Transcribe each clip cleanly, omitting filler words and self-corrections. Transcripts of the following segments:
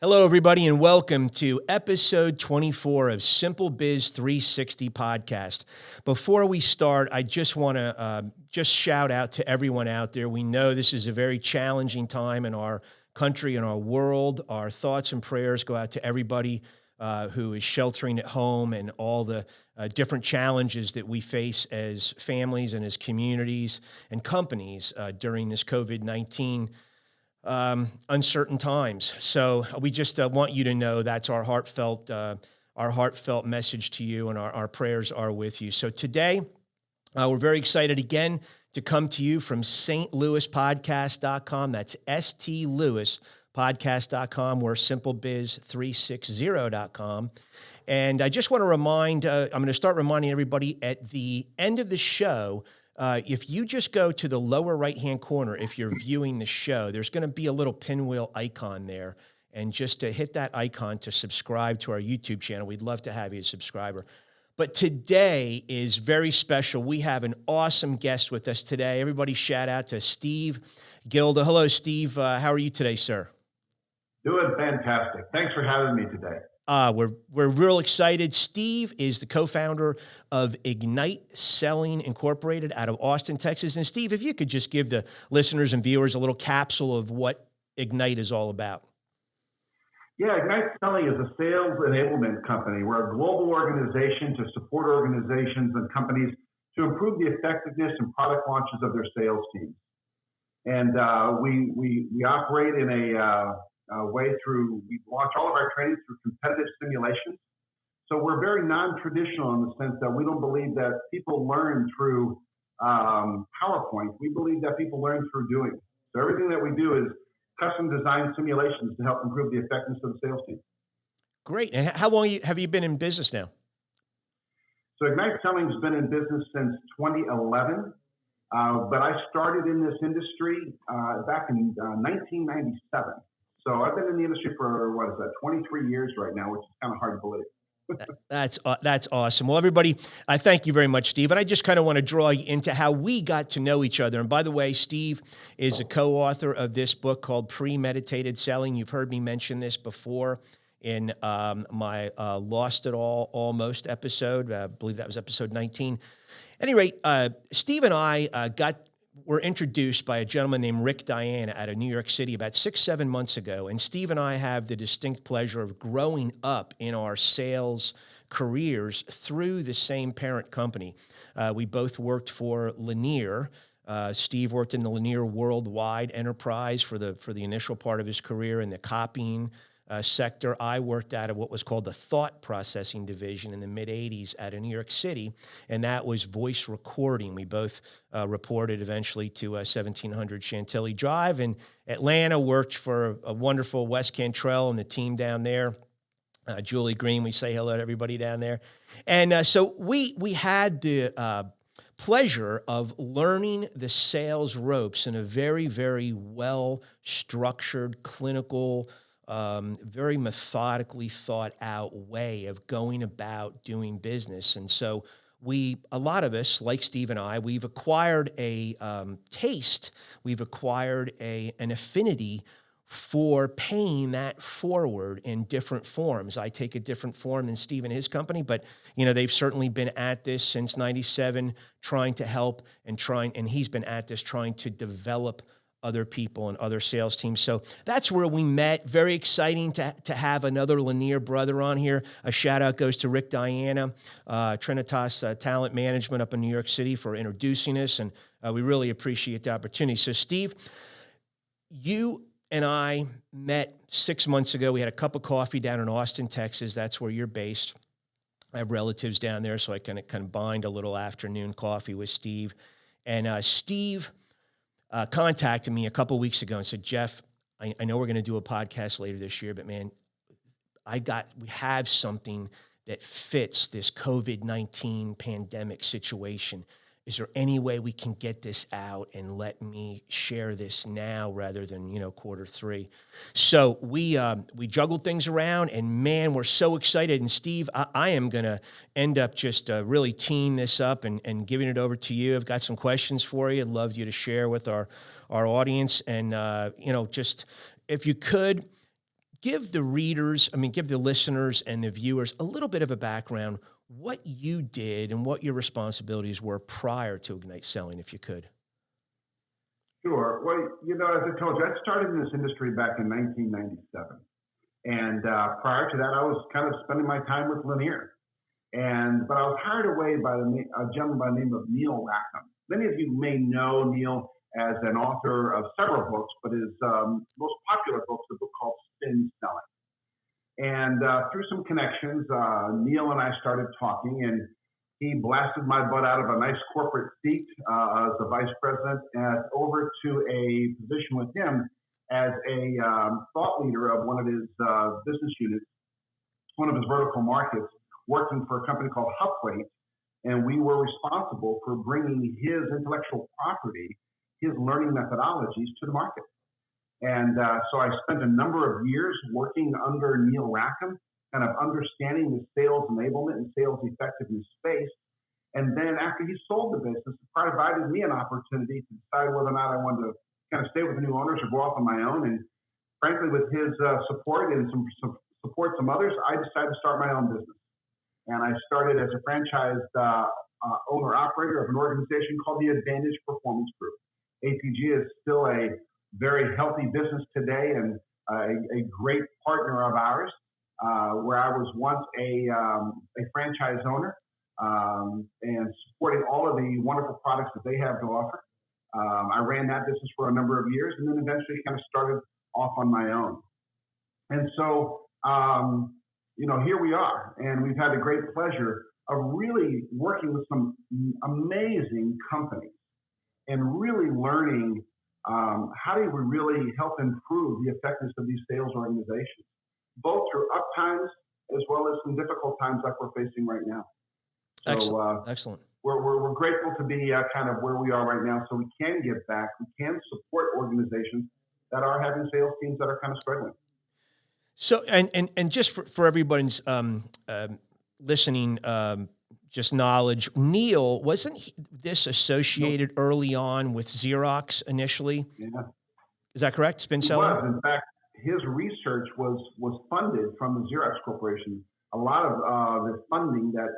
Hello, everybody, and welcome to episode 24 of SimpleBiz360 podcast. Before we start, I just want to just shout out to everyone out there. We know this is a very challenging time in our country and our world. Our thoughts and prayers go out to everybody who is sheltering at home and all the different challenges that we face as families and as communities and companies during this COVID-19 uncertain times. So we just want you to know that's our heartfelt message to you, and our prayers are with you. So today, we're very excited again to come to you from stlouispodcast.com. That's stlouispodcast.com. We're SimpleBiz360.com. And I just want to remind, I'm going to start reminding everybody at the end of the show, if you just go to the lower right-hand corner, if you're viewing the show, there's going to be a little pinwheel icon there. And just to hit that icon to subscribe to our YouTube channel, we'd love to have you as a subscriber. But today is very special. We have an awesome guest with us today. Everybody shout out to Steve Gilda. Hello, Steve. How are you today, sir? Doing fantastic. Thanks for having me today. We're real excited. Steve is the co-founder of Ignite Selling Incorporated out of Austin, Texas. And Steve, if you could just give the listeners and viewers a little capsule of what Ignite is all about. Yeah, Ignite Selling is a sales enablement company. We're a global organization to support organizations and companies to improve the effectiveness and product launches of their sales teams. And we operate in a way through, we launch all of our training through competitive simulations. So we're very non-traditional in the sense that we don't believe that people learn through PowerPoint. We believe that people learn through doing. So everything that we do is custom design simulations to help improve the effectiveness of the sales team. Great. And how long have you been in business now? So Ignite Selling has been in business since 2011. But I started in this industry back in 1997. So I've been in the industry for, 23 years right now, which is kind of hard to believe. That's awesome. Well, everybody, I thank you very much, Steve. And I just kind of want to draw you into how we got to know each other. And by the way, Steve is a co-author of this book called Premeditated Selling. You've heard me mention this before in my Lost It All Almost episode. I believe that was episode 19. At any rate, Steve and I were introduced by a gentleman named Rick Diana out of New York City about 6-7 months ago. And Steve and I have the distinct pleasure of growing up in our sales careers through the same parent company. We both worked for Lanier. Steve worked in the Lanier Worldwide enterprise for the initial part of his career in the copying sector. I worked out of what was called the thought processing division in the mid-'80s out of New York City, and that was voice recording. We both reported eventually to 1700 Chantilly Drive in Atlanta, worked for a wonderful Wes Cantrell and the team down there. Julie Green, we say hello to everybody down there. And so we had the pleasure of learning the sales ropes in a very, very well-structured, clinical, very methodically thought out way of going about doing business. And so a lot of us, like Steve and I, we've acquired a taste, we've acquired an affinity for paying that forward in different forms. I take a different form than Steve and his company, but they've certainly been at this since 97, trying to help and he's been at this trying to develop other people and other sales teams. So that's where we met. Very exciting to have another Lanier brother on here. A shout out goes to Rick Diana, Trinitas Talent Management up in New York City for introducing us. And we really appreciate the opportunity. So Steve, you and I met 6 months ago. We had a cup of coffee down in Austin, Texas. That's where you're based. I have relatives down there, so I can combine a little afternoon coffee with Steve. And Steve contacted me a couple of weeks ago and said, Jeff, I know we're going to do a podcast later this year, but man, we have something that fits this COVID-19 pandemic situation. Is there any way we can get this out and let me share this now rather than, Q3? So we juggled things around, and man, we're so excited. And Steve, I am going to end up just really teeing this up and giving it over to you. I've got some questions for you. I'd love you to share with our audience. And, just if you could give the readers, give the listeners and the viewers a little bit of a background, what you did and what your responsibilities were prior to Ignite Selling, if you could. Sure. Well, as I told you, I started in this industry back in 1997. And prior to that, I was kind of spending my time with Lanier. But I was hired away by a gentleman by the name of Neil Rackham. Many of you may know Neil as an author of several books, but his most popular book is a book called Spin Selling. And through some connections, Neil and I started talking, and he blasted my butt out of a nice corporate seat as the vice president and over to a position with him as a thought leader of one of his business units, one of his vertical markets, working for a company called Hupweight. And we were responsible for bringing his intellectual property, his learning methodologies to the market. And so I spent a number of years working under Neil Rackham, kind of understanding the sales enablement and sales effectiveness space. And then after he sold the business, it provided me an opportunity to decide whether or not I wanted to kind of stay with the new owners or go off on my own. And frankly, with his support and some support from others, I decided to start my own business. And I started as a franchised owner-operator of an organization called the Advantage Performance Group. APG is still a very healthy business today and a great partner of ours, where I was once a franchise owner and supporting all of the wonderful products that they have to offer. I ran that business for a number of years and then eventually kind of started off on my own. And so, here we are, and we've had the great pleasure of really working with some amazing companies and really learning how do we really help improve the effectiveness of these sales organizations, both through up times as well as some difficult times like we're facing right now. So, Excellent. We're grateful to be kind of where we are right now, so we can give back, we can support organizations that are having sales teams that are kind of struggling. So, and just for everybody's listening, just knowledge, Neil, wasn't this associated early on with Xerox initially? Yeah. Is that correct? Spin He selling? was. In fact, his research was funded from the Xerox Corporation. A lot of the funding that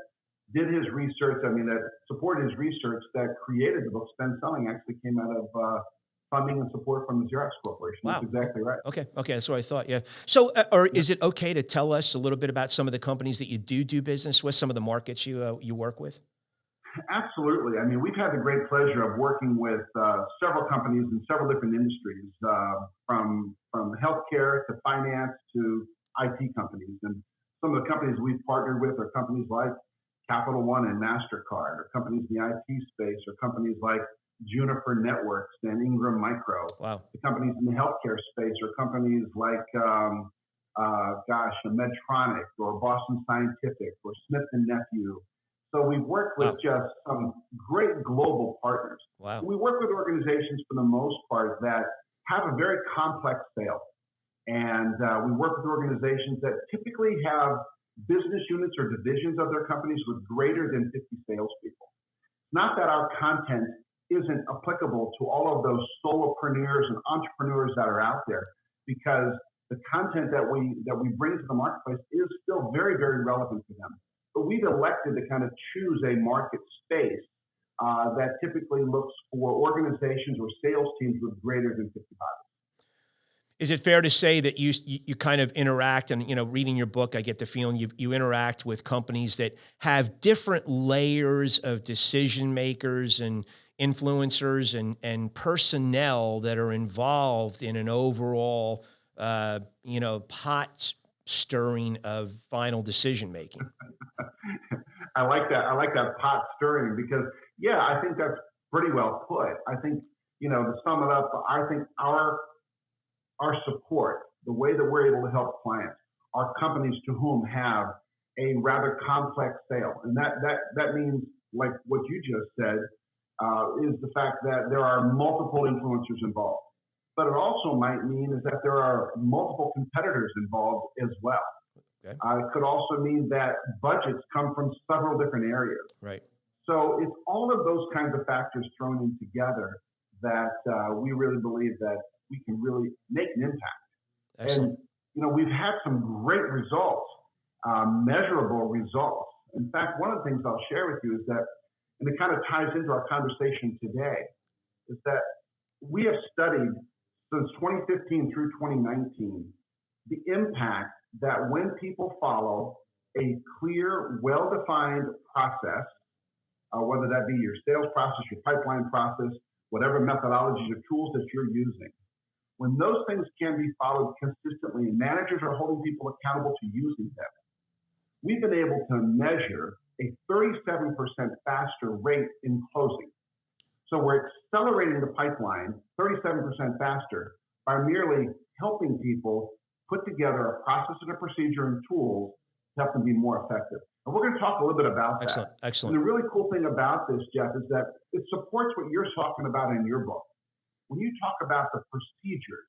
did his research, that supported his research that created the book Spin Selling actually came out of funding and support from the Xerox Corporation. Wow. That's exactly right. Okay, that's what I thought. Yeah. So, or is it okay to tell us a little bit about some of the companies that you do business with, some of the markets you work with? Absolutely. We've had the great pleasure of working with several companies in several different industries, from healthcare to finance to IT companies. And some of the companies we've partnered with are companies like Capital One and MasterCard, or companies in the IT space, or companies like Juniper Networks and Ingram Micro. Wow. The companies in the healthcare space are companies like, Medtronic or Boston Scientific or Smith & Nephew. So we've worked with just some great global partners. Wow. We work with organizations for the most part that have a very complex sale. And we work with organizations that typically have business units or divisions of their companies with greater than 50 salespeople. Not that our content isn't applicable to all of those solopreneurs and entrepreneurs that are out there, because the content that we bring to the marketplace is still very, very relevant to them. But we've elected to kind of choose a market space that typically looks for organizations or sales teams with greater than 50 bodies. Is it fair to say that you kind of interact, and reading your book, I get the feeling you interact with companies that have different layers of decision makers and influencers and personnel that are involved in an overall pot stirring of final decision making? I like that. I like that pot stirring because, I think that's pretty well put. I think, to sum it up, I think our support, the way that we're able to help clients, are companies to whom have a rather complex sale. And that means, like what you just said, is the fact that there are multiple influencers involved. But it also might mean is that there are multiple competitors involved as well. Okay. It could also mean that budgets come from several different areas. Right. So it's all of those kinds of factors thrown in together that we really believe that we can really make an impact. Excellent. And we've had some great results, measurable results. In fact, one of the things I'll share with you is that, and it kind of ties into our conversation today, is that we have studied since 2015 through 2019 the impact that when people follow a clear, well-defined process, whether that be your sales process, your pipeline process, whatever methodologies or tools that you're using, when those things can be followed consistently and managers are holding people accountable to using them, we've been able to measure a 37% faster rate in closing. So we're accelerating the pipeline 37% faster by merely helping people put together a process and a procedure and tools to help them be more effective. And we're going to talk a little bit about Excellent. that. Excellent. And the really cool thing about this, Jeff, is that it supports what you're talking about in your book. When you talk about the procedures,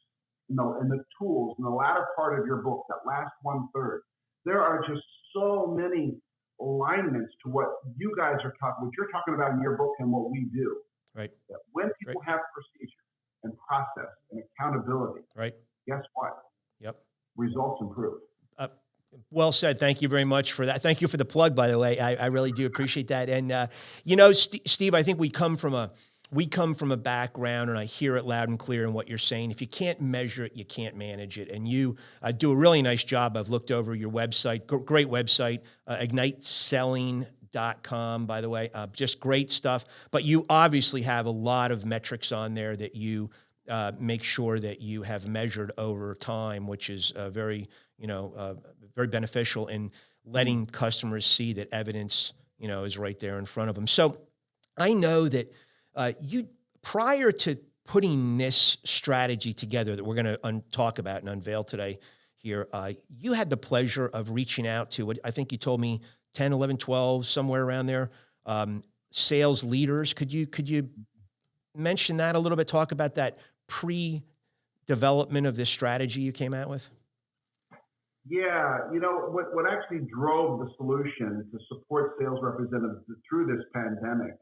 and the tools in the latter part of your book, that last 1/3, there are just so many alignments to what you guys are talking, what you're talking about in your book and what we do. Right. That when people have procedure and process and accountability, Right. guess what? Yep. Results improve. Well said. Thank you very much for that. Thank you for the plug, by the way. I really do appreciate that. And, Steve, I think we come from a background, and I hear it loud and clear in what you're saying. If you can't measure it, you can't manage it. And you do a really nice job. I've looked over your website, great website, igniteselling.com, by the way, just great stuff. But you obviously have a lot of metrics on there that you make sure that you have measured over time, which is very beneficial in letting customers see that evidence, is right there in front of them. So I know that you, prior to putting this strategy together that we're going to talk about and unveil today here, you had the pleasure of reaching out to what I think you told me 10, 11, 12, somewhere around there, sales leaders. Could you mention that a little bit? Talk about that pre-development of this strategy you came out with? Yeah, what actually drove the solution to support sales representatives through this pandemic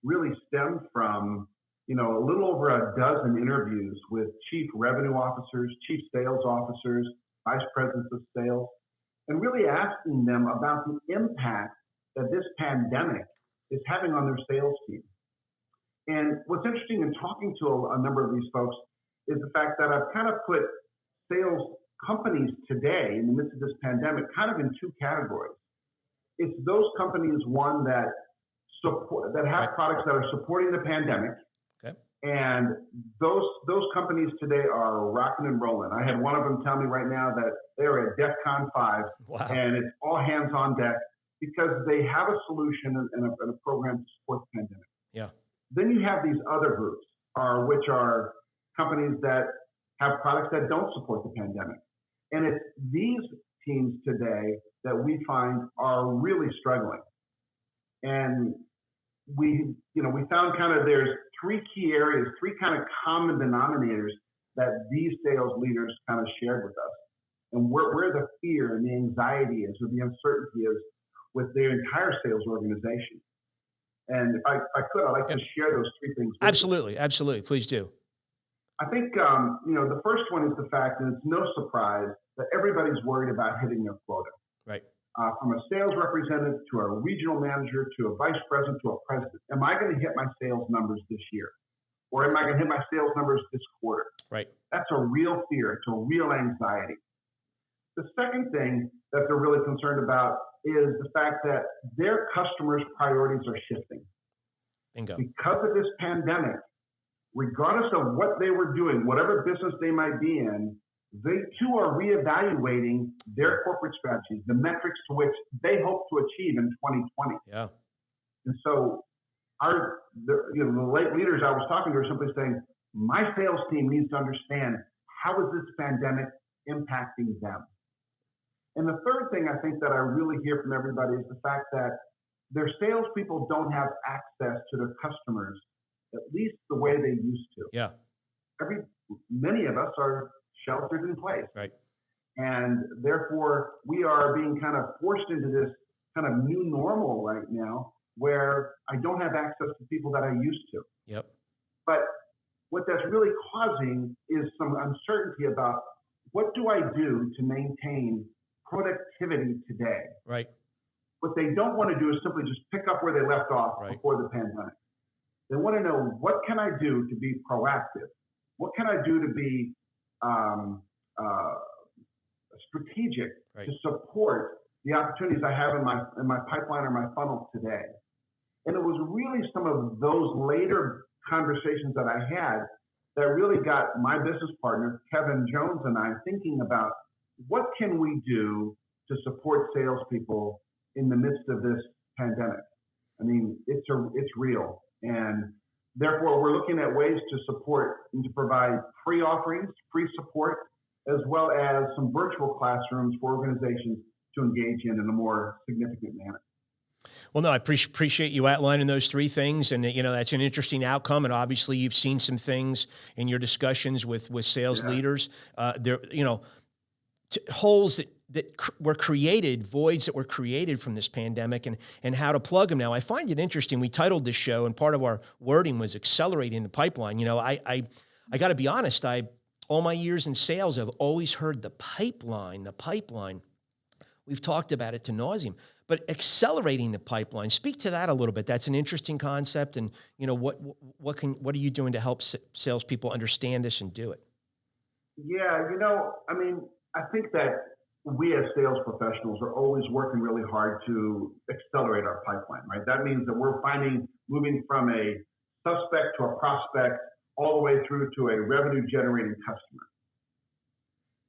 really stemmed from, a little over a dozen interviews with chief revenue officers, chief sales officers, vice presidents of sales, and really asking them about the impact that this pandemic is having on their sales team. And what's interesting in talking to a number of these folks is the fact that I've kind of put sales companies today in the midst of this pandemic kind of in two categories. It's those companies, one, that have products that are supporting the pandemic. Okay. And those companies today are rocking and rolling. I had one of them tell me right now that they're at DEFCON 5. Wow. And it's all hands on deck because they have a solution and a program to support the pandemic. Yeah. Then you have these other groups, which are companies that have products that don't support the pandemic. And it's these teams today that we find are really struggling. And we found kind of there's three key areas, three kind of common denominators that these sales leaders kind of shared with us. And where the fear and the anxiety is, or the uncertainty is with their entire sales organization. And if I could, I'd like to share those three things. Absolutely. Absolutely. Please do. I think, the first one is the fact, and it's no surprise, that everybody's worried about hitting their quota. Right. From a sales representative to a regional manager to a vice president to a president. Am I going to hit my sales numbers this year? Or am I going to hit my sales numbers this quarter? Right. That's a real fear. It's a real anxiety. The second thing that they're really concerned about is the fact that their customers' priorities are shifting. Bingo. Because of this pandemic, regardless of what they were doing, whatever business they might be in, they too are reevaluating their corporate strategies, the metrics to which they hope to achieve in 2020. Yeah. And so the late leaders I was talking to are simply saying, my sales team needs to understand, how is this pandemic impacting them? And the third thing I think that I really hear from everybody is the fact that their salespeople don't have access to their customers, at least the way they used to. Yeah. Many of us are sheltered in place. Right. And therefore, we are being kind of forced into this kind of new normal right now where I don't have access to people that I used to. Yep. But what that's really causing is some uncertainty about what do I do to maintain productivity today? Right. What they don't want to do is simply just pick up where they left off Right. before the pandemic. They want to know, what can I do to be proactive? What can I do to be um, uh, strategic Right. to support the opportunities I have in my pipeline or my funnel today? And it was really some of those later conversations that I had that really got my business partner, Kevin Jones, and I thinking about, what can we do to support salespeople in the midst of this pandemic? I mean, it's real. And therefore, we're looking at ways to support and to provide free offerings, free support, as well as some virtual classrooms for organizations to engage in a more significant manner. Well, no, I appreciate you outlining those three things, and that's an interesting outcome. And obviously, you've seen some things in your discussions with sales Yeah. leaders. There, holes that were created, voids that were created from this pandemic, and how to plug them. Now, I find it interesting. We titled this show, and part of our wording was accelerating the pipeline. I got to be honest. All my years in sales, I've always heard the pipeline. We've talked about it to nauseam, but accelerating the pipeline. Speak to that a little bit. That's an interesting concept, and what are you doing to help salespeople understand this and do it? Yeah, I mean, I think that we as sales professionals are always working really hard to accelerate our pipeline, right? That means that we're moving from a suspect to a prospect all the way through to a revenue generating customer.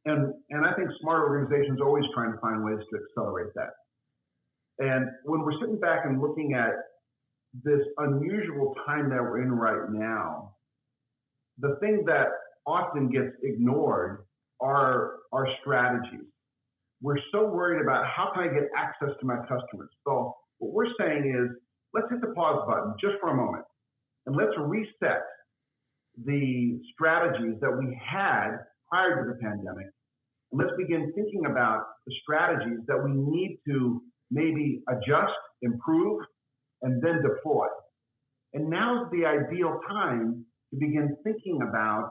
And I think smart organizations are always trying to find ways to accelerate that. And when we're sitting back and looking at this unusual time that we're in right now, the thing that often gets ignored are our strategies. We're so worried about, how can I get access to my customers? So what we're saying is, let's hit the pause button just for a moment, and let's reset the strategies that we had prior to the pandemic. And let's begin thinking about the strategies that we need to maybe adjust, improve, and then deploy. And now's the ideal time to begin thinking about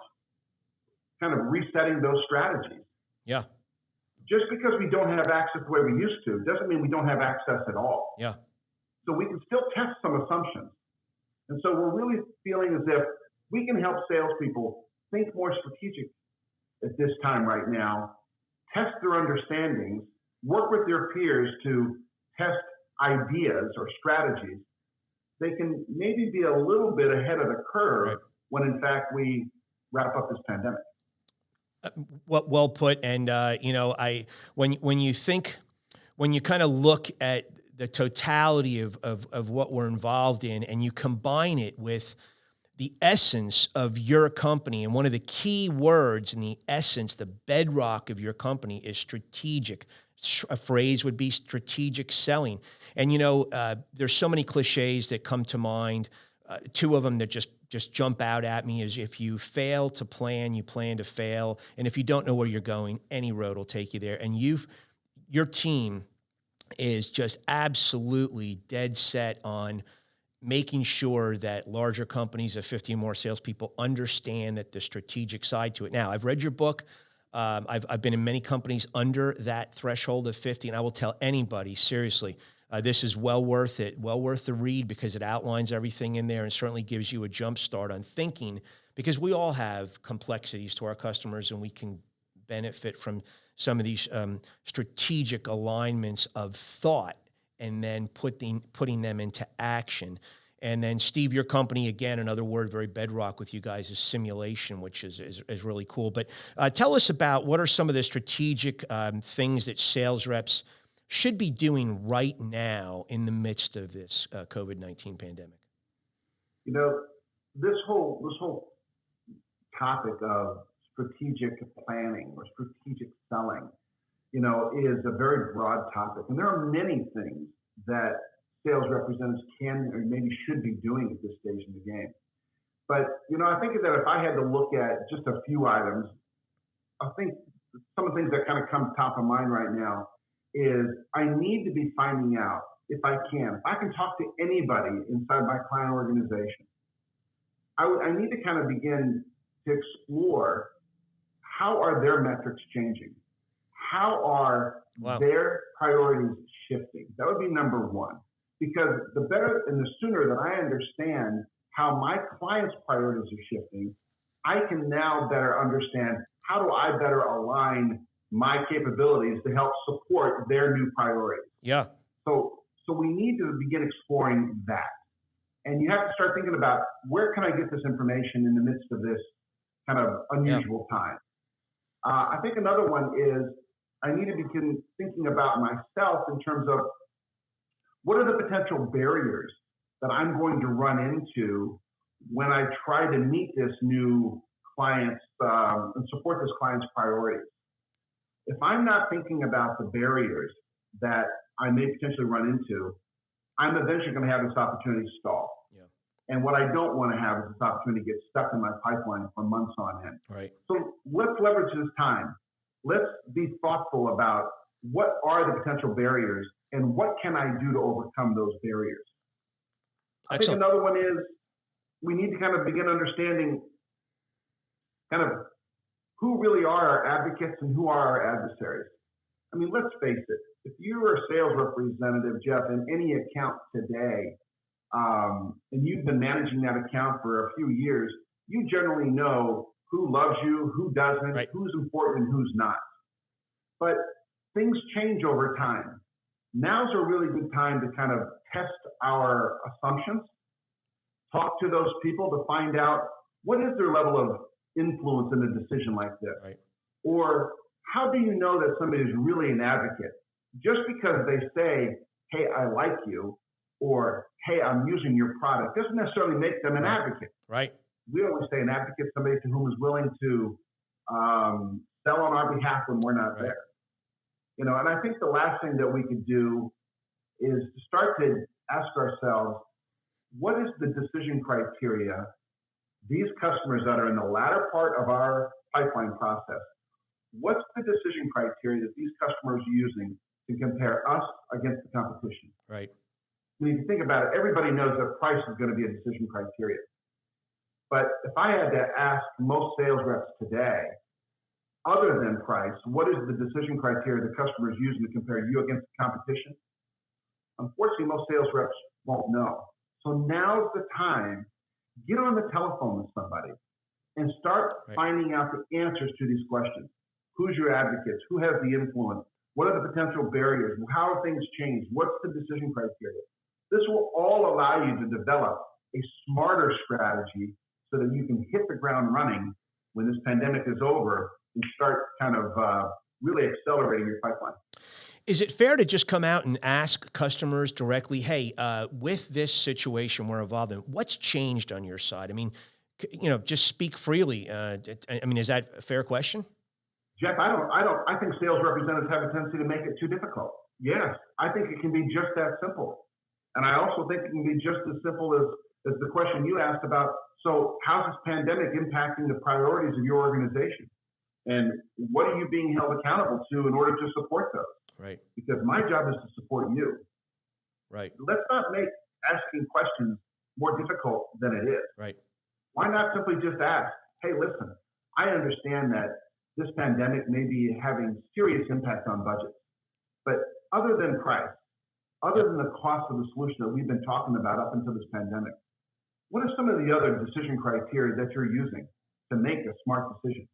kind of resetting those strategies. Yeah. Just because we don't have access the way we used to doesn't mean we don't have access at all. Yeah. So we can still test some assumptions. And so we're really feeling as if we can help salespeople think more strategic at this time right now, test their understandings, work with their peers to test ideas or strategies. They can maybe be a little bit ahead of the curve, right, when in fact we wrap up this pandemic. Well put. And when you kind of look at the totality of what we're involved in, and you combine it with the essence of your company, and one of the key words in the essence, the bedrock of your company, is strategic. A phrase would be strategic selling. And there's so many cliches that come to mind. Two of them that just jump out at me is, if you fail to plan, you plan to fail. And if you don't know where you're going, any road will take you there. And your team is just absolutely dead set on making sure that larger companies of 50 or more salespeople understand that the strategic side to it. Now, I've read your book. I've been in many companies under that threshold of 50, and I will tell anybody, seriously, this is well worth it, well worth the read, because it outlines everything in there and certainly gives you a jump start on thinking, because we all have complexities to our customers, and we can benefit from some of these strategic alignments of thought, and then putting them into action. And then, Steve, your company, again, another word very bedrock with you guys is simulation, which is really cool. But tell us about, what are some of the strategic things that sales reps should be doing right now in the midst of this COVID-19 pandemic? This whole topic of strategic planning or strategic selling, is a very broad topic. And there are many things that sales representatives can or maybe should be doing at this stage in the game. But, I think that if I had to look at just a few items, I think some of the things that kind of come top of mind right now is, I need to be finding out, if I can talk to anybody inside my client organization, I need to kind of begin to explore how are their metrics changing? How are Wow. their priorities shifting? That would be number one. Because the better and the sooner that I understand how my clients' priorities are shifting, I can now better understand how do I better align my capabilities to help support their new priorities. Yeah. So we need to begin exploring that. And you have to start thinking about where can I get this information in the midst of this kind of Yeah. unusual time. I think another one is I need to begin thinking about myself in terms of what are the potential barriers that I'm going to run into when I try to meet this new client's and support this client's priorities. If I'm not thinking about the barriers that I may potentially run into, I'm eventually going to have this opportunity stall. Yeah. And what I don't want to have is this opportunity to get stuck in my pipeline for months on end. Right. So let's leverage this time. Let's be thoughtful about what are the potential barriers and what can I do to overcome those barriers. I think Excellent. another one is we need to kind of begin understanding kind of who really are our advocates and who are our adversaries. I mean, let's face it. If you're a sales representative, Jeff, in any account today, and you've been managing that account for a few years, you generally know who loves you, who doesn't, Right. who's important, and who's not. But things change over time. Now's a really good time to kind of test our assumptions, talk to those people to find out what is their level of influence in a decision like this. Right. Or how do you know that somebody is really an advocate? Just because they say, hey, I like you, or hey, I'm using your product, doesn't necessarily make them an Right. advocate. Right. We always say an advocate is somebody to whom is willing to sell on our behalf when we're not Right. there. You know, and I think the last thing that we could do is to start to ask ourselves, what is the decision criteria these customers that are in the latter part of our pipeline process, what's the decision criteria that these customers are using to compare us against the competition? Right. When you think about it, everybody knows that price is going to be a decision criteria. But if I had to ask most sales reps today, other than price, what is the decision criteria the customer is using to compare you against the competition? Unfortunately, most sales reps won't know. So now's the time, get on the telephone with somebody and start Right. finding out the answers to these questions. Who's your advocates? Who has the influence? What are the potential barriers? How have things changed? What's the decision criteria? This will all allow you to develop a smarter strategy so that you can hit the ground running when this pandemic is over and start kind of really accelerating your pipeline. Is it fair to just come out and ask customers directly, hey, with this situation we're involved in, what's changed on your side? I mean, just speak freely. I mean, is that a fair question? Jeff, I think sales representatives have a tendency to make it too difficult. Yes, I think it can be just that simple. And I also think it can be just as simple as the question you asked about, so how's this pandemic impacting the priorities of your organization? And what are you being held accountable to in order to support those? Right. Because my job is to support you. Right. Let's not make asking questions more difficult than it is. Right. Why not simply just ask, hey, listen, I understand that this pandemic may be having serious impact on budgets, but other than price, other than the cost of the solution that we've been talking about up until this pandemic, what are some of the other decision criteria that you're using to make a smart decision?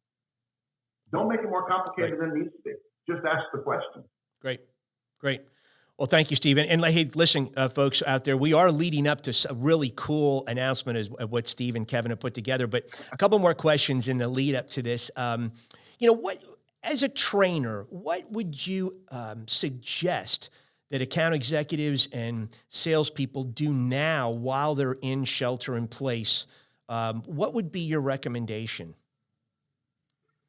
Don't make it more complicated than it needs to be. Just ask the question. Great. Great. Well, thank you, Stephen. And hey, listen, folks out there, we are leading up to a really cool announcement of what Steve and Kevin have put together. But a couple more questions in the lead up to this. What, as a trainer, what would you suggest that account executives and salespeople do now while they're in shelter in place? What would be your recommendation?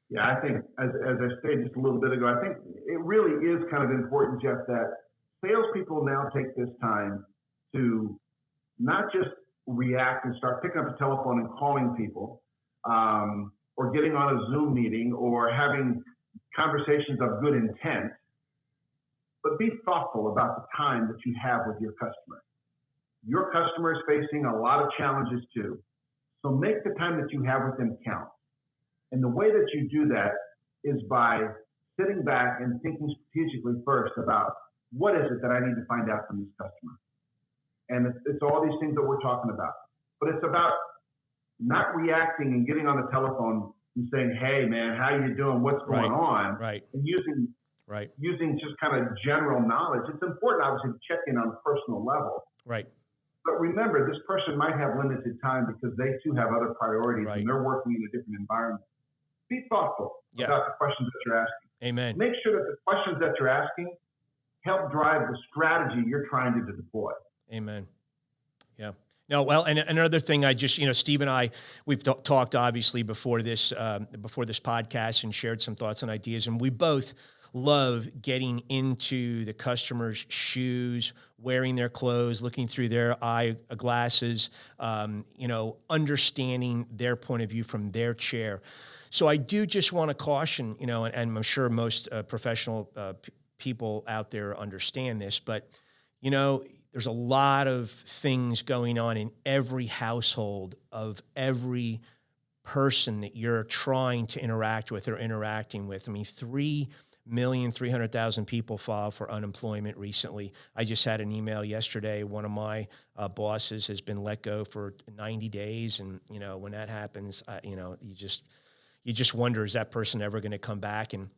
Yeah, I think, as I stated just a little bit ago, I think it really is kind of important, Jeff, that salespeople now take this time to not just react and start picking up the telephone and calling people, or getting on a Zoom meeting or having conversations of good intent, but be thoughtful about the time that you have with your customer. Your customer is facing a lot of challenges too. So make the time that you have with them count. And the way that you do that is by sitting back and thinking strategically first about what is it that I need to find out from this customer. And it's all these things that we're talking about. But it's about not reacting and getting on the telephone and saying, "Hey, man, how you doing? What's going on?" Right. And using just kind of general knowledge. It's important, obviously, to check in on a personal level. Right. But remember, this person might have limited time because they too have other priorities Right. and they're working in a different environment. Be thoughtful about the questions that you're asking. Amen. Make sure that the questions that you're asking help drive the strategy you're trying to deploy. Amen. Yeah. No, well, and another thing, I just, Steve and I, we've talked obviously before this podcast and shared some thoughts and ideas, and we both love getting into the customer's shoes, wearing their clothes, looking through their eye glasses, understanding their point of view from their chair. So I do just want to caution, and I'm sure most professional people out there understand this, but, there's a lot of things going on in every household of every person that you're trying to interact with or interacting with. I mean, 3,300,000 people filed for unemployment recently. I just had an email yesterday. One of my bosses has been let go for 90 days. And, when that happens, you just wonder, is that person ever going to come back? And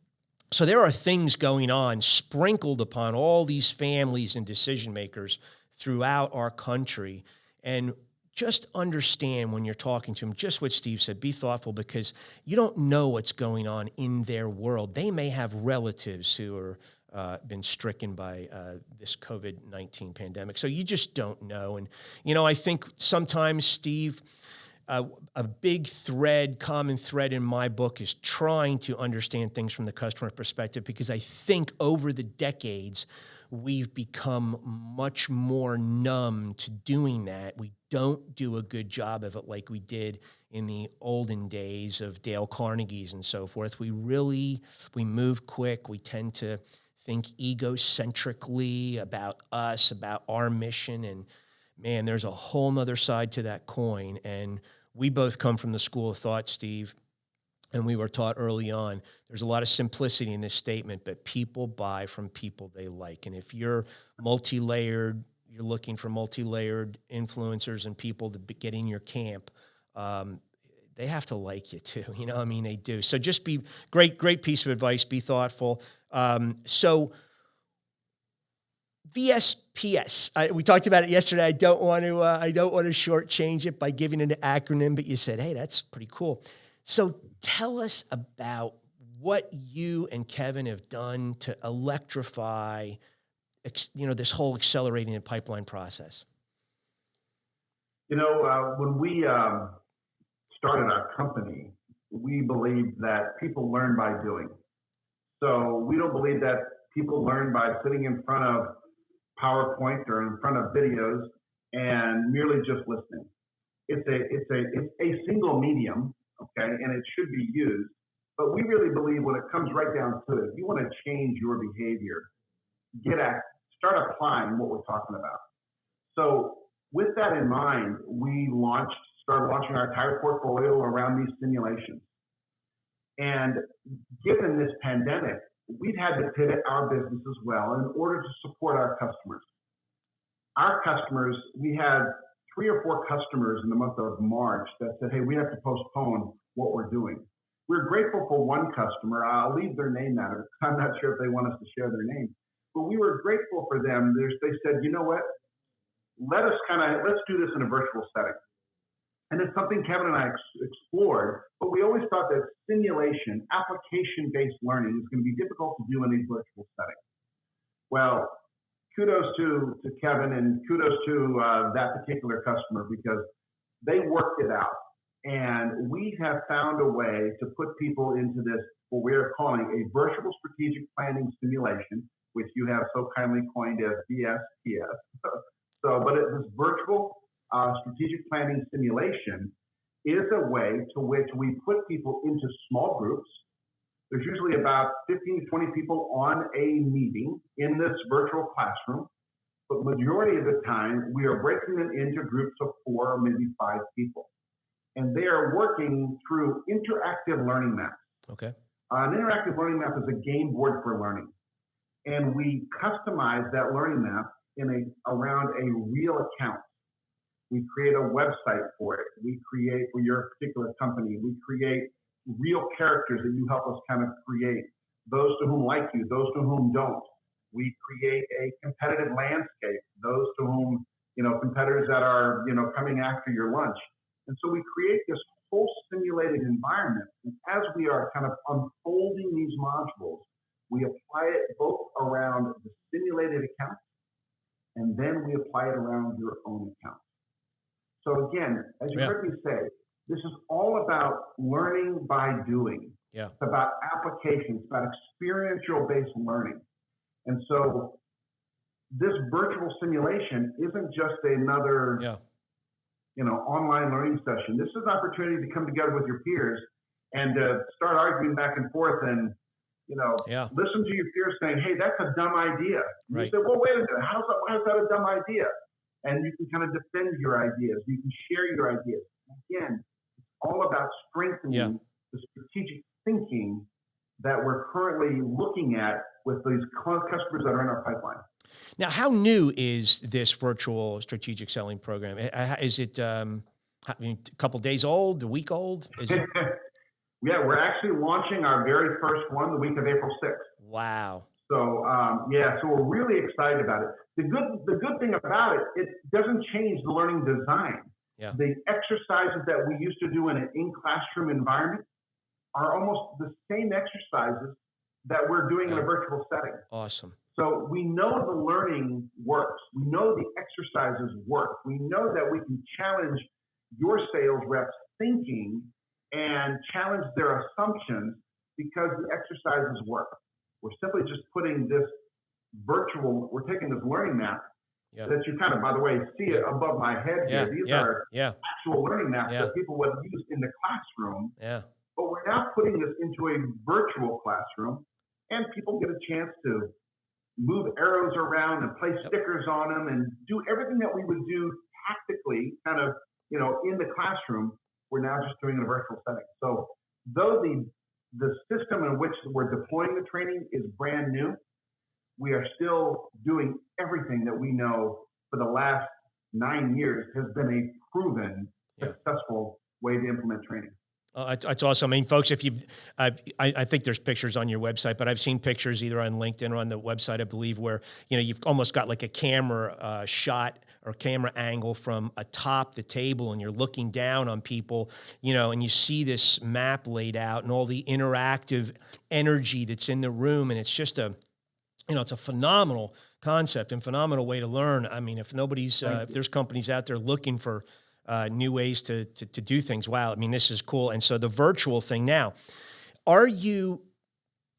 so there are things going on sprinkled upon all these families and decision makers throughout our country. And just understand when you're talking to them, just what Steve said, be thoughtful, because you don't know what's going on in their world. They may have relatives who are been stricken by this COVID-19 pandemic. So you just don't know. And, I think sometimes, Steve, a big common thread in my book is trying to understand things from the customer perspective, because I think over the decades, we've become much more numb to doing that. We don't do a good job of it like we did in the olden days of Dale Carnegie's and so forth. We move quick. We tend to think egocentrically about us, about our mission. And man, there's a whole nother side to that coin. And we both come from the school of thought, Steve, and we were taught early on, there's a lot of simplicity in this statement, but people buy from people they like. And if you're multi-layered, you're looking for multi-layered influencers and people to get in your camp, they have to like you too. They do. So just be great piece of advice. Be thoughtful. So VSPS. We talked about it yesterday. I don't want to shortchange it by giving it an acronym, but you said, hey, that's pretty cool. So tell us about what you and Kevin have done to electrify, this whole accelerating the pipeline process. When we started our company, we believed that people learn by doing. So we don't believe that people learn by sitting in front of PowerPoint or in front of videos and merely just listening. It's a single medium, okay, and it should be used. But we really believe when it comes right down to it, if you want to change your behavior, start applying what we're talking about. So with that in mind, we started launching our entire portfolio around these simulations. And given this pandemic, we've had to pivot our business as well in order to support our customers. Our customers, we had 3 or 4 customers in the month of March that said, hey, we have to postpone what we're doing. We're grateful for one customer. I'll leave their name out of it. I'm not sure if they want us to share their name, but we were grateful for them. They said, you know what? Let's do this in a virtual setting. And it's something Kevin and I explored, but we always thought that simulation, application-based learning is going to be difficult to do in these virtual settings. Well, kudos to Kevin and kudos to that particular customer, because they worked it out. And we have found a way to put people into this, what we are calling a virtual strategic planning simulation, which you have so kindly coined as VSPS. But this virtual strategic planning simulation is a way to which we put people into small groups. There's usually about 15 to 20 people on a meeting in this virtual classroom, but majority of the time we are breaking them into groups of 4 or maybe 5 people. And they are working through interactive learning maps. Okay. An interactive learning map is a game board for learning, and we customize that learning map around a real account. We create a website for it. We create for your particular company. We create real characters that you help us kind of create. Those to whom like you, those to whom don't. We create a competitive landscape. Those to whom, competitors that are, coming after your lunch. And so we create this whole simulated environment. And as we are kind of unfolding these modules, we apply it both around the simulated account, and then we apply it around your own account. So again, as you heard me say, this is all about learning by doing. Yeah. It's about applications, about experiential-based learning. And so this virtual simulation isn't just another, online learning session. This is an opportunity to come together with your peers and to start arguing back and forth and, listen to your peers saying, hey, that's a dumb idea. Right. You say, well, wait a minute, why is that a dumb idea? And you can kind of defend your ideas. You can share your ideas. Again, it's all about strengthening the strategic thinking that we're currently looking at with these customers that are in our pipeline. Now, how new is this virtual strategic selling program? Is it a couple days old, a week old? Is it? Yeah, we're actually launching our very first one the week of April 6th. Wow. So so we're really excited about it. The good thing about it, it doesn't change the learning design. Yeah. The exercises that we used to do in an in-classroom environment are almost the same exercises that we're doing in a virtual setting. Awesome. So we know the learning works. We know the exercises work. We know that we can challenge your sales reps' thinking and challenge their assumptions because the exercises work. We're simply just putting this we're taking this learning map that you kind of, by the way, see it above my head here. These are actual learning maps that people would use in the classroom. Yeah. But we're now putting this into a virtual classroom, and people get a chance to move arrows around and place stickers on them and do everything that we would do tactically kind of, in the classroom. We're now just doing in a virtual setting. So though the system in which we're deploying the training is brand new, we are still doing everything that we know for the last 9 years has been a proven successful way to implement training. It's awesome. I mean, folks, if I think there's pictures on your website, but I've seen pictures either on LinkedIn or on the website, I believe, where, you've almost got like a camera shot or camera angle from atop the table, and you're looking down on people, and you see this map laid out and all the interactive energy that's in the room. And it's just it's a phenomenal concept and phenomenal way to learn. I mean, if there's companies out there looking for new ways to do things. Wow. I mean, this is cool. And so the virtual thing now, are you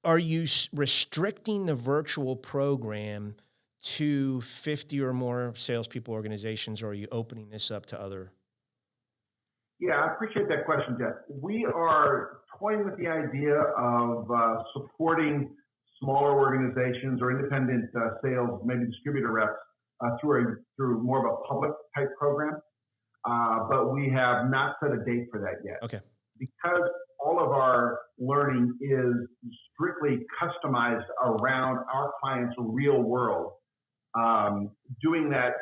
restricting the virtual program to 50 or more salespeople organizations, or are you opening this up to other? Yeah, I appreciate that question, Jeff. We are toying with the idea of supporting smaller organizations or independent sales, maybe distributor reps through more of a public type program. But we have not set a date for that yet. Okay. Because all of our learning is strictly customized around our clients' real world. Doing that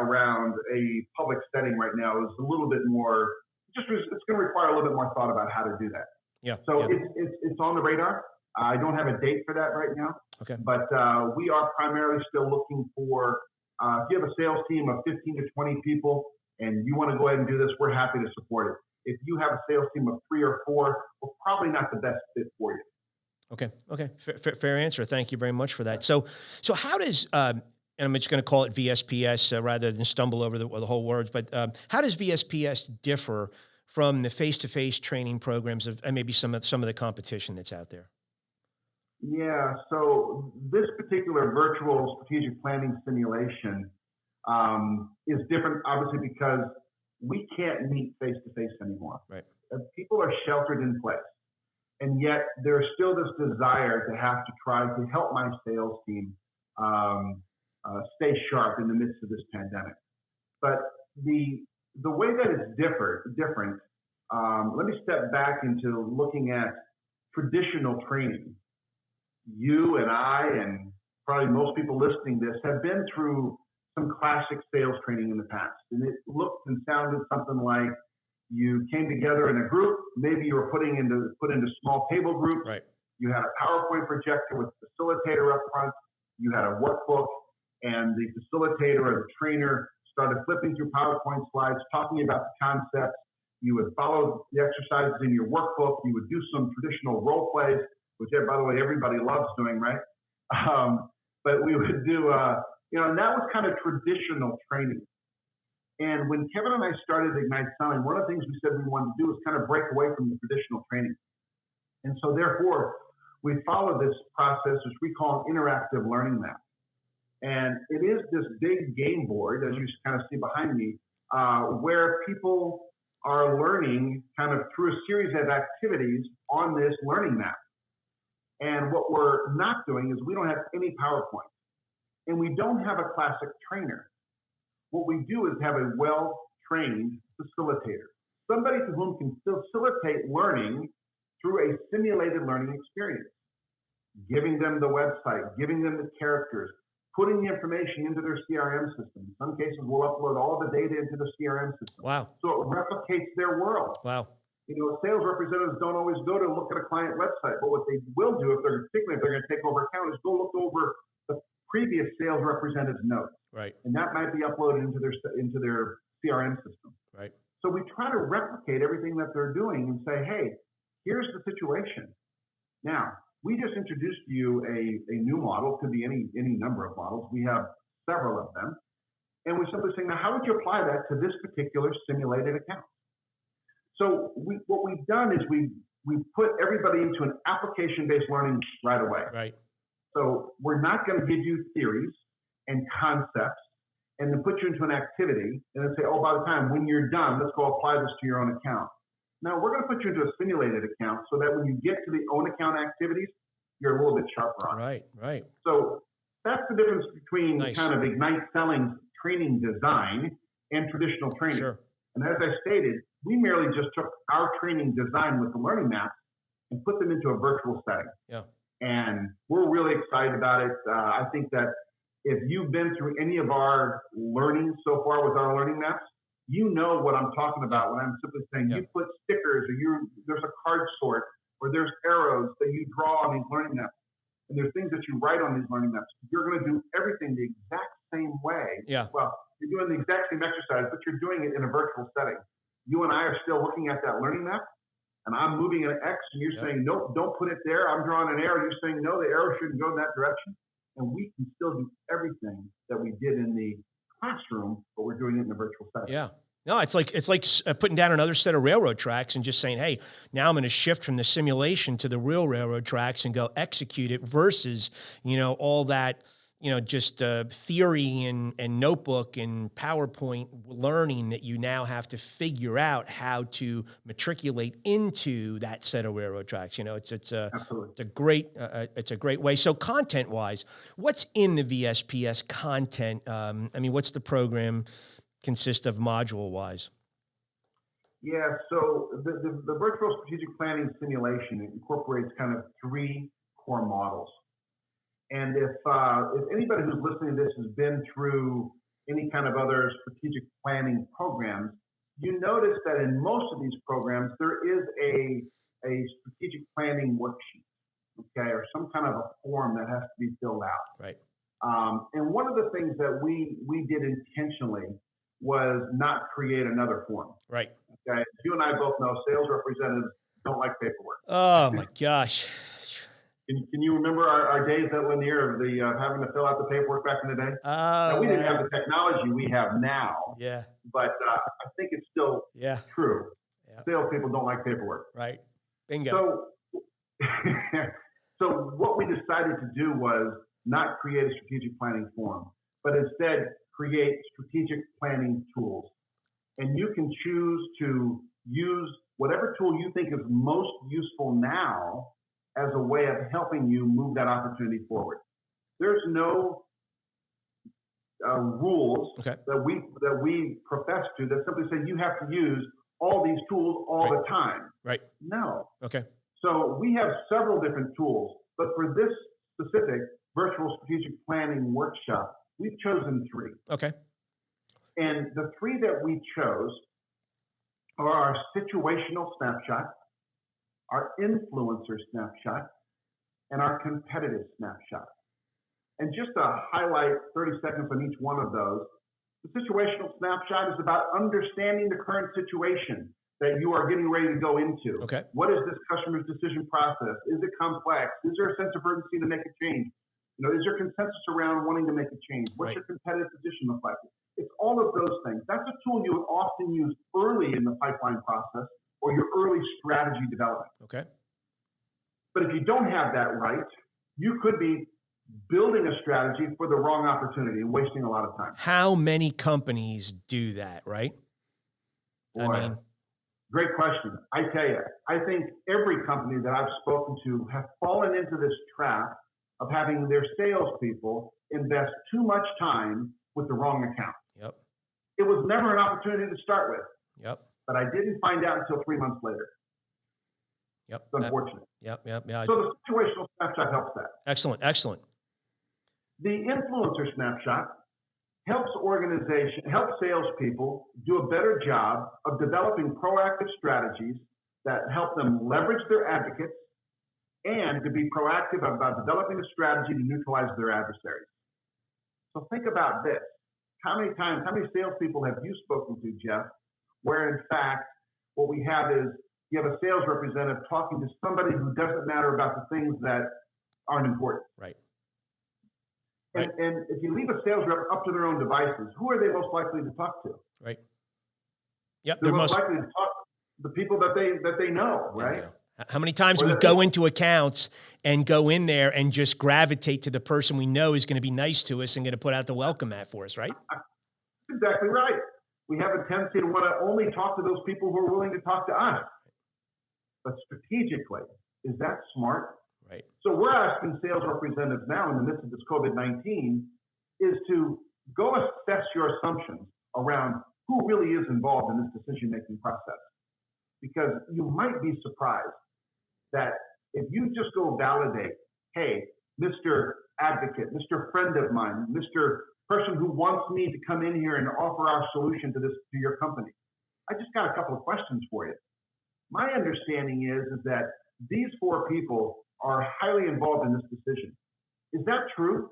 around a public setting right now is a little bit more. It's going to require a little bit more thought about how to do that. Yeah. So it's on the radar. I don't have a date for that right now. Okay. But we are primarily still looking for. If you have a sales team of 15 to 20 people, and you want to go ahead and do this, we're happy to support it. If you have a sales team of 3 or 4, we're probably not the best fit for you. Okay. Fair answer. Thank you very much for that. So how does, and I'm just going to call it VSPS rather than stumble over the whole words, but how does VSPS differ from the face-to-face training programs of maybe some of the competition that's out there? Yeah, so this particular virtual strategic planning simulation is different, obviously, because we can't meet face-to-face anymore. Right. People are sheltered in place. And yet there's still this desire to have to try to help my sales team stay sharp in the midst of this pandemic. But the way that it's different, let me step back into looking at traditional training. You and I, and probably most people listening to this, have been through some classic sales training in the past. And it looked and sounded something like you came together in a group. Maybe you were put into small table groups. Right. You had a PowerPoint projector with a facilitator up front. You had a workbook, and the facilitator or the trainer started flipping through PowerPoint slides, talking about the concepts. You would follow the exercises in your workbook. You would do some traditional role plays, which, by the way, everybody loves doing, right? But we would do, and that was kind of traditional training. And when Kevin and I started Ignite Selling, one of the things we said we wanted to do was kind of break away from the traditional training. And so therefore, we follow this process, which we call an interactive learning map. And it is this big game board, as you kind of see behind me, where people are learning kind of through a series of activities on this learning map. And what we're not doing is we don't have any PowerPoint. And we don't have a classic trainer. What we do is have a well-trained facilitator, somebody to whom can facilitate learning through a simulated learning experience, giving them the website, giving them the characters, putting the information into their CRM system. In some cases, we'll upload all the data into the CRM system. Wow. So it replicates their world. Wow. Sales representatives don't always go to look at a client website, but what they will do, particularly if they're going to take over account, is go look over the previous sales representative's notes. Right. And that might be uploaded into their CRM system. Right. So we try to replicate everything that they're doing and say, hey, here's the situation. Now, we just introduced you a new model, could be any number of models. We have several of them. And we're simply saying, now, how would you apply that to this particular simulated account? So what we've done is we put everybody into an application-based learning right away. Right. So we're not going to give you theories and concepts and then put you into an activity and then say, oh, by the time when you're done, let's go apply this to your own account. Now, we're going to put you into a simulated account so that when you get to the own account activities, you're a little bit sharper on it. Right, right. So that's the difference between Nice. kind of Ignite Selling training design and traditional training. Sure. And as I stated, we merely just took our training design with the learning maps and put them into a virtual setting. Yeah. And we're really excited about it. I think that if you've been through any of our learning so far with our learning maps, you know what I'm talking about when I'm simply saying you put stickers or there's a card sort or there's arrows that you draw on these learning maps. And there's things that you write on these learning maps. You're going to do everything the exact same way. Yeah. Well, you're doing the exact same exercise, but you're doing it in a virtual setting. You and I are still looking at that learning map, and I'm moving an X, and you're saying, nope, don't put it there. I'm drawing an arrow. You're saying, no, the arrow shouldn't go in that direction. And we can still do everything that we did in the classroom, but we're doing it in a virtual setting. Yeah. No, it's like putting down another set of railroad tracks and just saying, hey, now I'm going to shift from the simulation to the real railroad tracks and go execute it versus, all that, just theory and notebook and PowerPoint learning that you now have to figure out how to matriculate into that set of railroad tracks. It's a great way. So content wise, what's in the VSPS content? What's the program consist of module wise? Yeah, so the virtual strategic planning simulation incorporates kind of three core models. And if anybody who's listening to this has been through any kind of other strategic planning programs, you notice that in most of these programs, there is a strategic planning worksheet, okay, or some kind of a form that has to be filled out. Right. And one of the things that we did intentionally was not create another form. Right. Okay. You and I both know sales representatives don't like paperwork. Oh my gosh. Can you remember our days at Lanier of the having to fill out the paperwork back in the day? Now, we didn't have the technology we have now. Yeah. But I think it's still true. Yeah. Salespeople don't like paperwork. Right. Bingo. So what we decided to do was not create a strategic planning form, but instead create strategic planning tools. And you can choose to use whatever tool you think is most useful now as a way of helping you move that opportunity forward. There's no rules that we profess to that simply say you have to use all these tools all the time. Right. No. Okay. So we have several different tools, but for this specific virtual strategic planning workshop, we've chosen three. Okay. And the three that we chose are our situational snapshot, our influencer snapshot, and our competitive snapshot. And just to highlight 30 seconds on each one of those, the situational snapshot is about understanding the current situation that you are getting ready to go into. Okay. What is this customer's decision process? Is it complex? Is there a sense of urgency to make a change? You know, is there consensus around wanting to make a change? What's your competitive position look like? It's all of those things. That's a tool you would often use early in the pipeline process or your early strategy development. Okay. But if you don't have that right, you could be building a strategy for the wrong opportunity and wasting a lot of time. How many companies do that, right? Boy, I mean, great question. I tell you, I think every company that I've spoken to have fallen into this trap of having their salespeople invest too much time with the wrong account. Yep. It was never an opportunity to start with. Yep. But I didn't find out until 3 months later. Yep. It's unfortunate. Yep. So the situational snapshot helps that. Excellent. The influencer snapshot helps salespeople do a better job of developing proactive strategies that help them leverage their advocates and to be proactive about developing a strategy to neutralize their adversaries. So think about this. How many salespeople have you spoken to, Jeff, where in fact, what we have is you have a sales representative talking to somebody who doesn't matter about the things that aren't important. Right. And if you leave a sales rep up to their own devices, who are they most likely to talk to? Right. Yep. They're most likely to talk to the people that they know, right? How many times we go into accounts and go in there and just gravitate to the person we know is going to be nice to us and going to put out the welcome mat for us, right? Exactly right. We have a tendency to want to only talk to those people who are willing to talk to us. But strategically, is that smart? Right. So we're asking sales representatives now in the midst of this COVID-19 is to go assess your assumptions around who really is involved in this decision-making process. Because you might be surprised that if you just go validate, hey, Mr. Advocate, Mr. Friend of mine, Mr. Person who wants me to come in here and offer our solution to your company, I just got a couple of questions for you. My understanding is that these 4 people are highly involved in this decision. Is that true?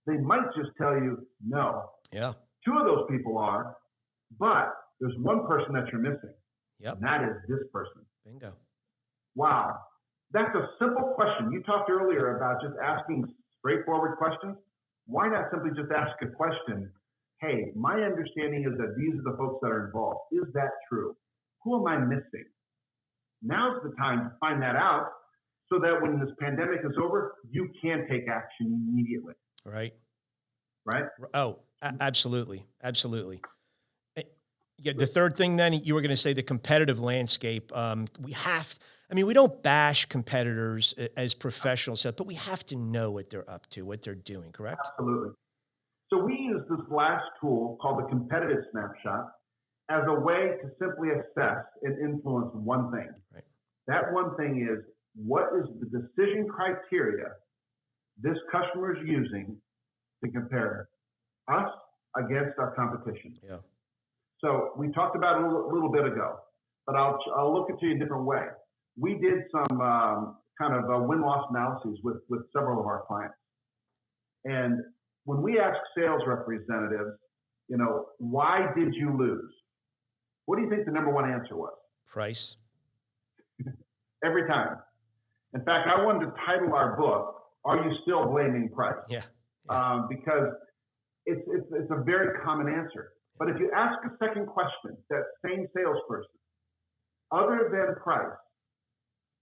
They might just tell you no. Yeah. 2 of those people are, but there's one person that you're missing. Yep. And that is this person. Bingo. Wow. That's a simple question. You talked earlier about just asking straightforward questions. Why not simply just ask a question? Hey, my understanding is that these are the folks that are involved. Is that true? Who am I missing? Now's the time to find that out so that when this pandemic is over, you can take action immediately. Right. Right? Oh, absolutely. Yeah, the third thing then, you were going to say the competitive landscape. We don't bash competitors as professionals, but we have to know what they're up to, what they're doing, correct? Absolutely. So we use this last tool called the competitive snapshot as a way to simply assess and influence one thing. Right. That one thing is, what is the decision criteria this customer is using to compare us against our competition? Yeah. So we talked about it a little bit ago, but I'll look at you a different way. We did some kind of win-loss analyses with several of our clients. And when we ask sales representatives, why did you lose? What do you think the number one answer was? Price. Every time. In fact, I wanted to title our book, Are You Still Blaming Price? Yeah. Because it's a very common answer. But if you ask a second question, that same salesperson, other than price,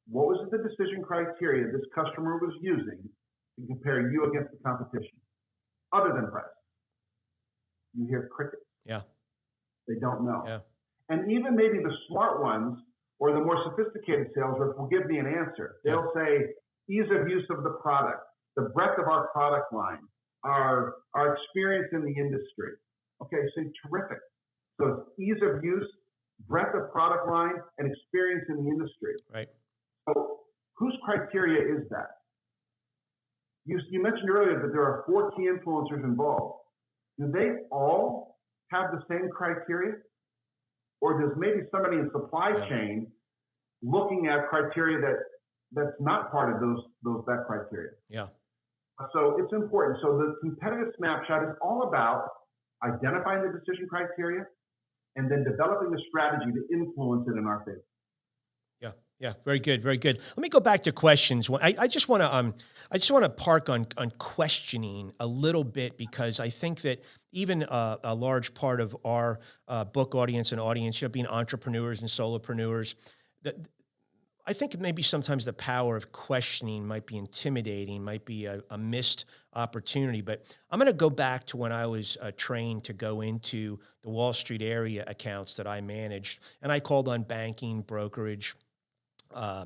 what was the decision criteria this customer was using to compare you against the competition? Other than price. You hear crickets. Yeah. They don't know. Yeah. And even maybe the smart ones or the more sophisticated sales reps will give me an answer. They'll say ease of use of the product, the breadth of our product line, our experience in the industry. Okay, so terrific. So it's ease of use, breadth of product line, and experience in the industry. Right. So whose criteria is that? You mentioned earlier that there are 4 key influencers involved. Do they all have the same criteria? Or does maybe somebody in supply Yeah. chain looking at criteria that's not part of that criteria? Yeah. So it's important. So the competitive snapshot is all about identifying the decision criteria and then developing a strategy to influence it in our favor. Yeah, yeah, very good, very good. Let me go back to questions. I just want to park on questioning a little bit because I think that even a large part of our book audience and audience, being entrepreneurs and solopreneurs, that I think maybe sometimes the power of questioning might be intimidating, might be a missed opportunity. But I'm going to go back to when I was trained to go into the Wall Street area accounts that I managed, and I called on banking, brokerage, uh,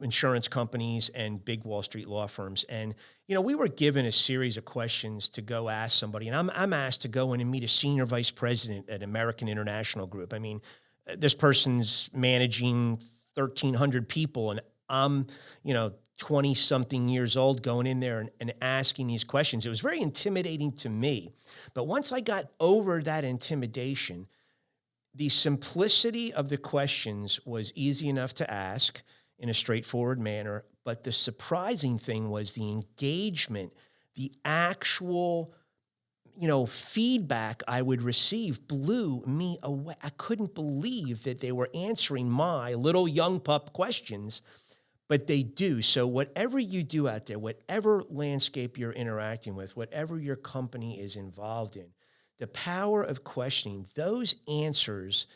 insurance companies and big Wall Street law firms. And, we were given a series of questions to go ask somebody. And I'm asked to go in and meet a senior vice president at American International Group. I mean, this person's managing 1,300 people. And I'm, 20 something years old going in there and asking these questions. It was very intimidating to me. But once I got over that intimidation, the simplicity of the questions was easy enough to ask in a straightforward manner. But the surprising thing was the engagement, the actual, feedback I would receive blew me away. I couldn't believe that they were answering my little young pup questions, but they do. So whatever you do out there, whatever landscape you're interacting with, whatever your company is involved in, the power of questioning, those answers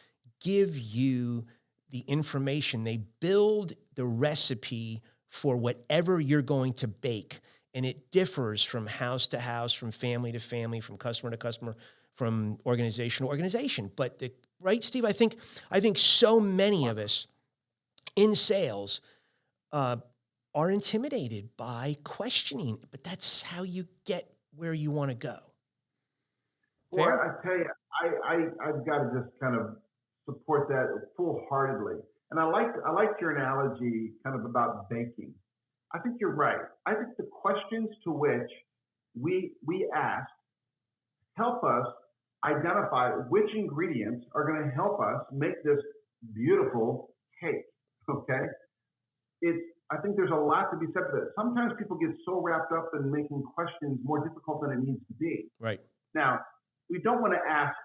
give you the information. They build the recipe for whatever you're going to bake. And it differs from house to house, from family to family, from customer to customer, from organization to organization. But right, Steve, I think so many of us in sales are intimidated by questioning, but that's how you get where you want to go. Well, Fair? I tell you, I've got to just kind of support that full-heartedly. And I like your analogy kind of about baking. I think you're right. I think the questions to which we ask help us identify which ingredients are going to help us make this beautiful cake. Okay, I think there's a lot to be said for that. Sometimes people get so wrapped up in making questions more difficult than it needs to be. Right. Now, we don't want to ask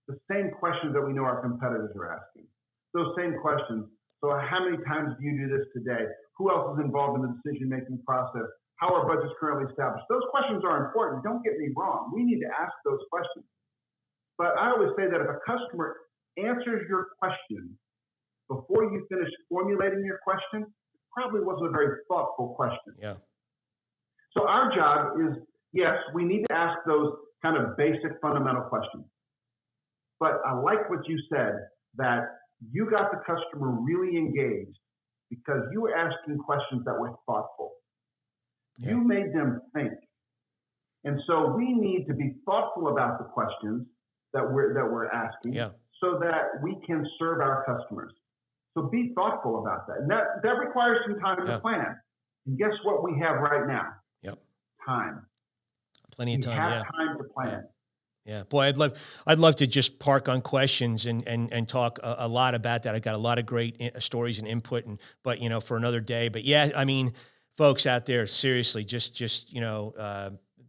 the same questions that we know our competitors are asking. Those same questions. So how many times do you do this today? Who else is involved in the decision-making process? How are budgets currently established? Those questions are important. Don't get me wrong. We need to ask those questions. But I always say that if a customer answers your question before you finish formulating your question, it probably wasn't a very thoughtful question. Yeah. So our job is, yes, we need to ask those kind of basic fundamental questions. But I like what you said, that you got the customer really engaged because you were asking questions that were thoughtful. Yeah. You made them think. And so we need to be thoughtful about the questions that we're asking, Yeah. so that we can serve our customers. So be thoughtful about that. And that requires some time Yeah. to plan. And guess what we have right now? Yep. Time. Plenty of We time. have Yeah. time to plan. Yeah, boy, I'd love to just park on questions and talk a lot about that. I've got a lot of great stories and input, but for another day. But yeah, I mean, folks out there, seriously, just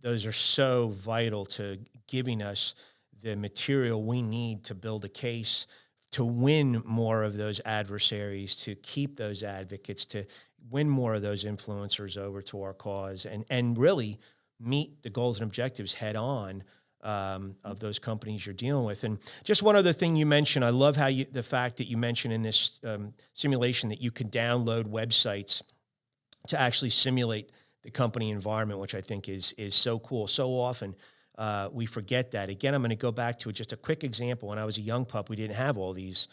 those are so vital to giving us the material we need to build a case, to win more of those adversaries, to keep those advocates, to win more of those influencers over to our cause, and really meet the goals and objectives head on. Of those companies you're dealing with. And just one other thing you mentioned, I love how the fact that you mentioned in this simulation that you can download websites to actually simulate the company environment, which I think is so cool. So often we forget that. Again, I'm going to go back to just a quick example. When I was a young pup, we didn't have all these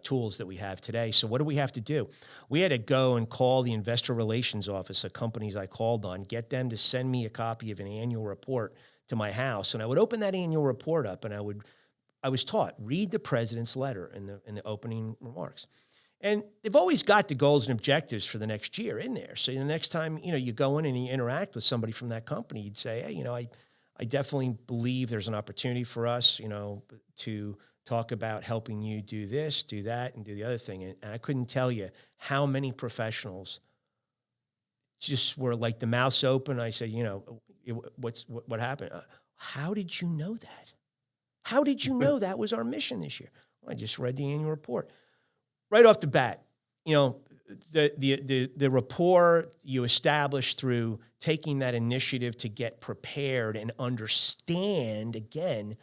tools that we have today. So what do we have to do? We had to go and call the investor relations office of companies I called on, get them to send me a copy of an annual report to my house. And I would open that annual report up and I was taught, read the president's letter in the opening remarks. And they've always got the goals and objectives for the next year in there. So the next time, you go in and you interact with somebody from that company, you'd say, hey, I definitely believe there's an opportunity for us, to talk about helping you do this, do that, and do the other thing. And I couldn't tell you how many professionals just were like the mouth's open. I said, what happened? How did you know that? How did you know that was our mission this year? Well, I just read the annual report. Right off the bat, the rapport you establish through taking that initiative to get prepared and understand, again,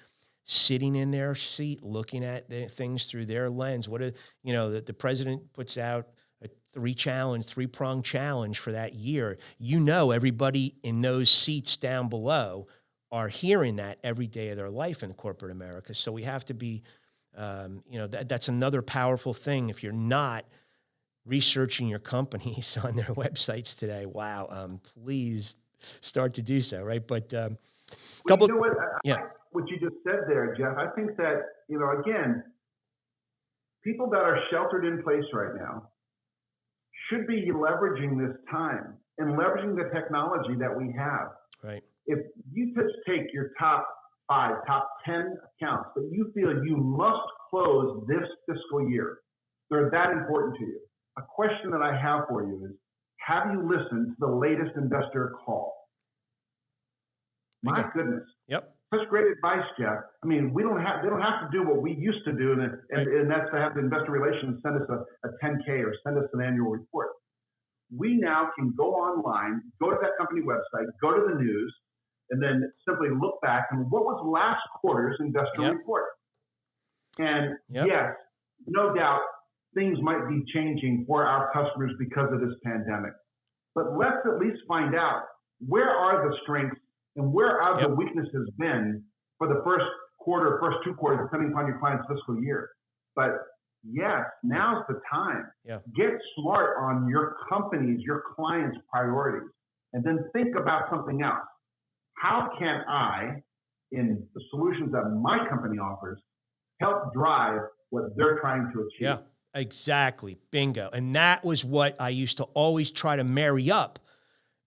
sitting in their seat, looking at the things through their lens. The president puts out a three-pronged challenge for that year. Everybody in those seats down below are hearing that every day of their life in corporate America. So we have to be, that's another powerful thing. If you're not researching your companies on their websites today, wow, please start to do so, right? But what you just said there, Jeff, I think that, again, people that are sheltered in place right now should be leveraging this time and leveraging the technology that we have. Right. If you just take your top 5, top 10 accounts that you feel you must close this fiscal year, they're that important to you. A question that I have for you is, have you listened to the latest investor call? My goodness. Yep. Such great advice, Jeff. I mean, they don't have to do what we used to do, and that's to have the investor relations send us a 10K or send us an annual report. We now can go online, go to that company website, go to the news, and then simply look back and what was last quarter's investor report. And yes, no doubt things might be changing for our customers because of this pandemic. But let's at least find out, where are the strengths and where are the weaknesses been for the first quarter, first 2 quarters, depending upon your client's fiscal year. But yes, now's the time. Yeah. Get smart on your company's, your client's priorities, and then think about something else. How can I, in the solutions that my company offers, help drive what they're trying to achieve? Yeah, exactly. Bingo. And that was what I used to always try to marry up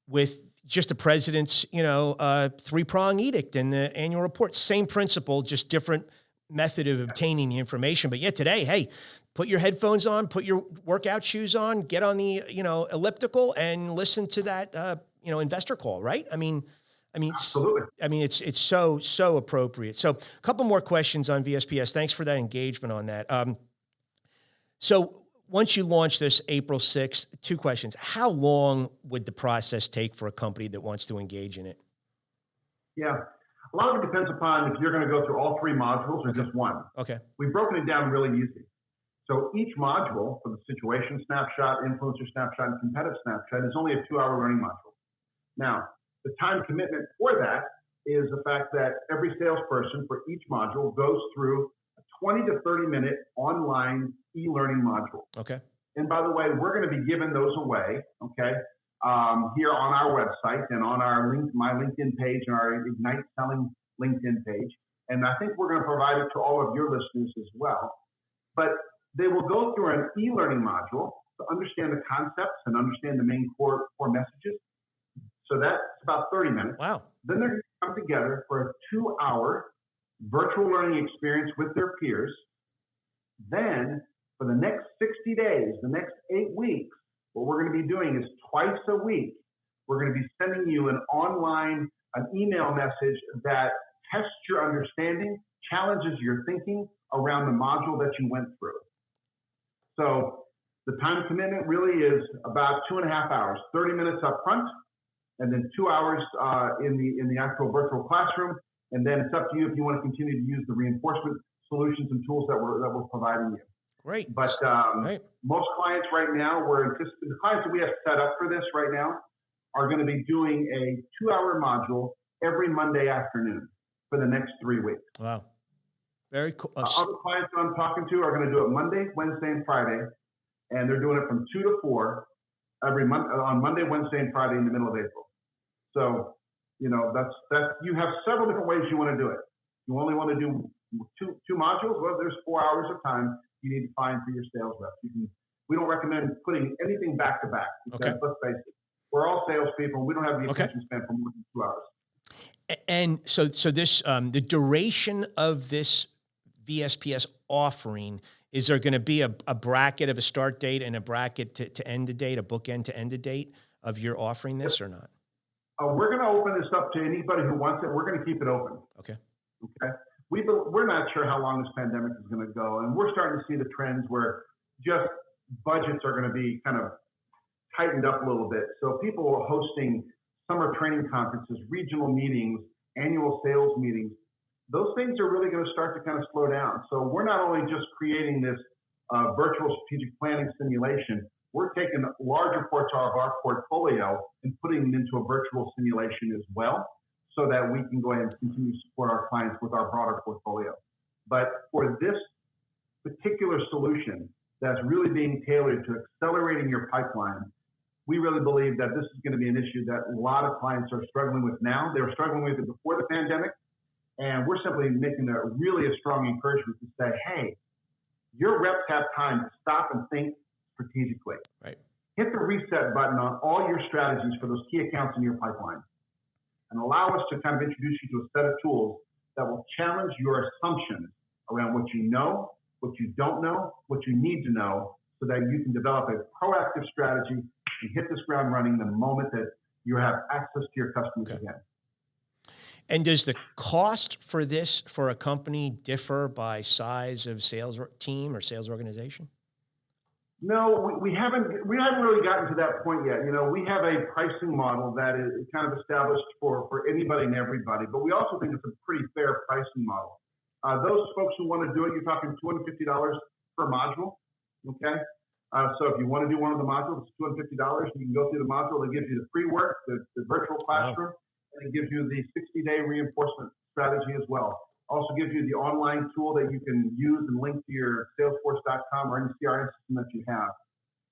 with just the president's, 3-prong edict in the annual report. Same principle, just different method of obtaining the information. But today, hey, put your headphones on, put your workout shoes on, get on the, elliptical and listen to that, investor call, right? Absolutely. It's so appropriate. So a couple more questions on VSPS. Thanks for that engagement on that. So once you launch this April 6th, 2 questions. How long would the process take for a company that wants to engage in it? Yeah. A lot of it depends upon if you're going to go through all 3 modules or just one. Okay. We've broken it down really easy. So each module for the situation snapshot, influencer snapshot, and competitive snapshot is only a 2-hour learning module. Now, the time commitment for that is the fact that every salesperson for each module goes through a 20 to 30 minute online e-learning module. Okay. And by the way, we're going to be giving those away, okay, here on our website and on our my LinkedIn page and our Ignite Selling LinkedIn page. And I think we're going to provide it to all of your listeners as well. But they will go through an e-learning module to understand the concepts and understand the main core messages. So that's about 30 minutes. Wow. Then they're going to come together for a 2-hour virtual learning experience with their peers. Then for the next 60 days, the next 8 weeks, what we're going to be doing is twice a week, we're going to be sending you an email message that tests your understanding, challenges your thinking around the module that you went through. So the time commitment really is about 2.5 hours, 30 minutes up front, and then 2 hours in the actual virtual classroom. And then it's up to you if you want to continue to use the reinforcement solutions and tools that we're providing you. Great. But most clients right now, the clients that we have set up for this right now are going to be doing a 2-hour module every Monday afternoon for the next 3 weeks. Wow. Very cool. Other clients that I'm talking to are going to do it Monday, Wednesday, and Friday. And they're doing it from 2 to 4 every month on Monday, Wednesday, and Friday in the middle of April. So, that's you have several different ways you want to do it. You only want to do two modules. Well, there's 4 hours of time you need to find for your sales reps. You can We don't recommend putting anything back to back because Okay. let's face it, we're all salespeople. We don't have the Okay. attention span for more than 2 hours. And so this the duration of this VSPS offering, is there going to be a bracket of a start date and a bracket to end the date, a bookend to end the date of your offering this or not? We're going to open this up to anybody who wants it. We're going to keep it open. Okay. Okay. We're not sure how long this pandemic is going to go. And we're starting to see the trends where just budgets are going to be kind of tightened up a little bit. So people are hosting summer training conferences, regional meetings, annual sales meetings. Those things are really going to start to kind of slow down. So we're not only just creating this virtual strategic planning simulation, we're taking larger parts of our portfolio and putting them into a virtual simulation as well, so that we can go ahead and continue to support our clients with our broader portfolio. But for this particular solution that's really being tailored to accelerating your pipeline, we really believe that this is going to be an issue that a lot of clients are struggling with now. They were struggling with it before the pandemic. And we're simply making a strong encouragement to say, hey, your reps have time to stop and think strategically. Right. Hit the reset button on all your strategies for those key accounts in your pipeline and allow us to kind of introduce you to a set of tools that will challenge your assumptions around what you know, what you don't know, what you need to know, so that you can develop a proactive strategy and hit this ground running the moment that you have access to your customers again. And does the cost for this for a company differ by size of sales team or sales organization? No, we haven't really gotten to that point yet. You know, we have a pricing model that is kind of established for anybody and everybody, but we also think it's a pretty fair pricing model. Those folks who want to do it, you're talking $250 per module. Okay. So if you want to do one of the modules, it's $250. You can go through the module. They give you the free work, the virtual classroom, and it gives you the 60-day reinforcement strategy as well. Also gives you the online tool that you can use and link to your Salesforce.com or any CRM system that you have.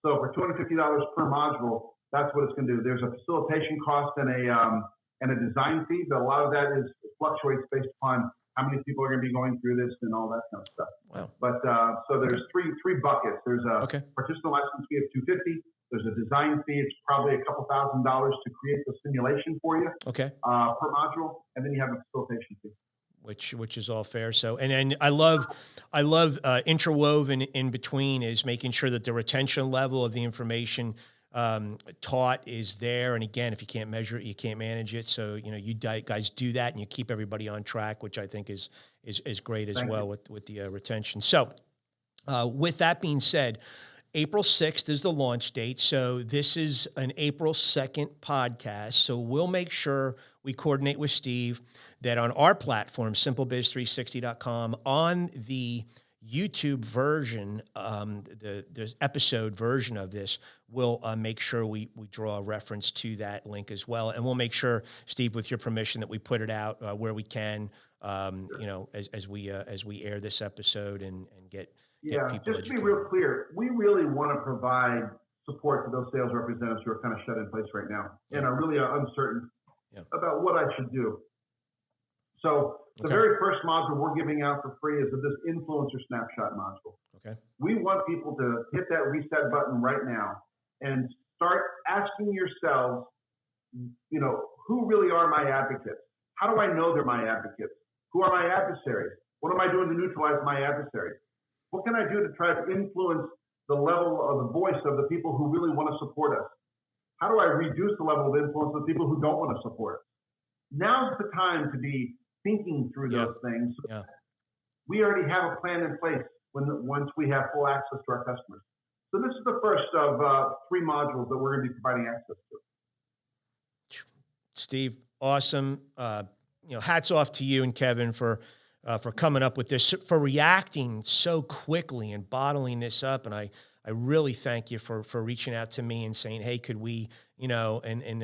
So for $250 per module, that's what it's going to do. There's a facilitation cost and a design fee, but a lot of that fluctuates based upon how many people are going to be going through this and all that kind of stuff. Wow. But so there's three buckets. There's a participant license fee of $250. There's a design fee. It's probably a couple $1,000s to create the simulation for you. Okay. Per module, and then you have a facilitation fee. Which is all fair. So, and I love interwoven in between is making sure that the retention level of the information taught is there. And again, if you can't measure it, you can't manage it. So, you know, you guys do that and you keep everybody on track, which I think is great as well with the retention. So, with that being said, April 6th is the launch date. So this is an April 2nd podcast. So we'll make sure we coordinate with Steve that on our platform, SimpleBiz360.com, on the YouTube version, the episode version of this, we'll make sure we draw a reference to that link as well. And we'll make sure, Steve, with your permission, that we put it out where we can, you know, as we air this episode and get people just to be real clear, we really want to provide support to those sales representatives who are kind of shut in place right now and are really uncertain about what I should do. So the very first module we're giving out for free is this influencer snapshot module. Okay. We want people to hit that reset button right now and start asking yourselves, you know, who really are my advocates? How do I know they're my advocates? Who are my adversaries? What am I doing to neutralize my adversaries? What can I do to try to influence the level of the voice of the people who really want to support us? How do I reduce the level of influence of the people who don't want to support us? Now's the time to be thinking through those things. We already have a plan in place once we have full access to our customers. So this is the first of 3 modules that we're going to be providing access to. Steve, awesome. You know, hats off to you and Kevin for coming up with this, for reacting so quickly and bottling this up. And I really thank you for reaching out to me and saying, hey, could we, you know, in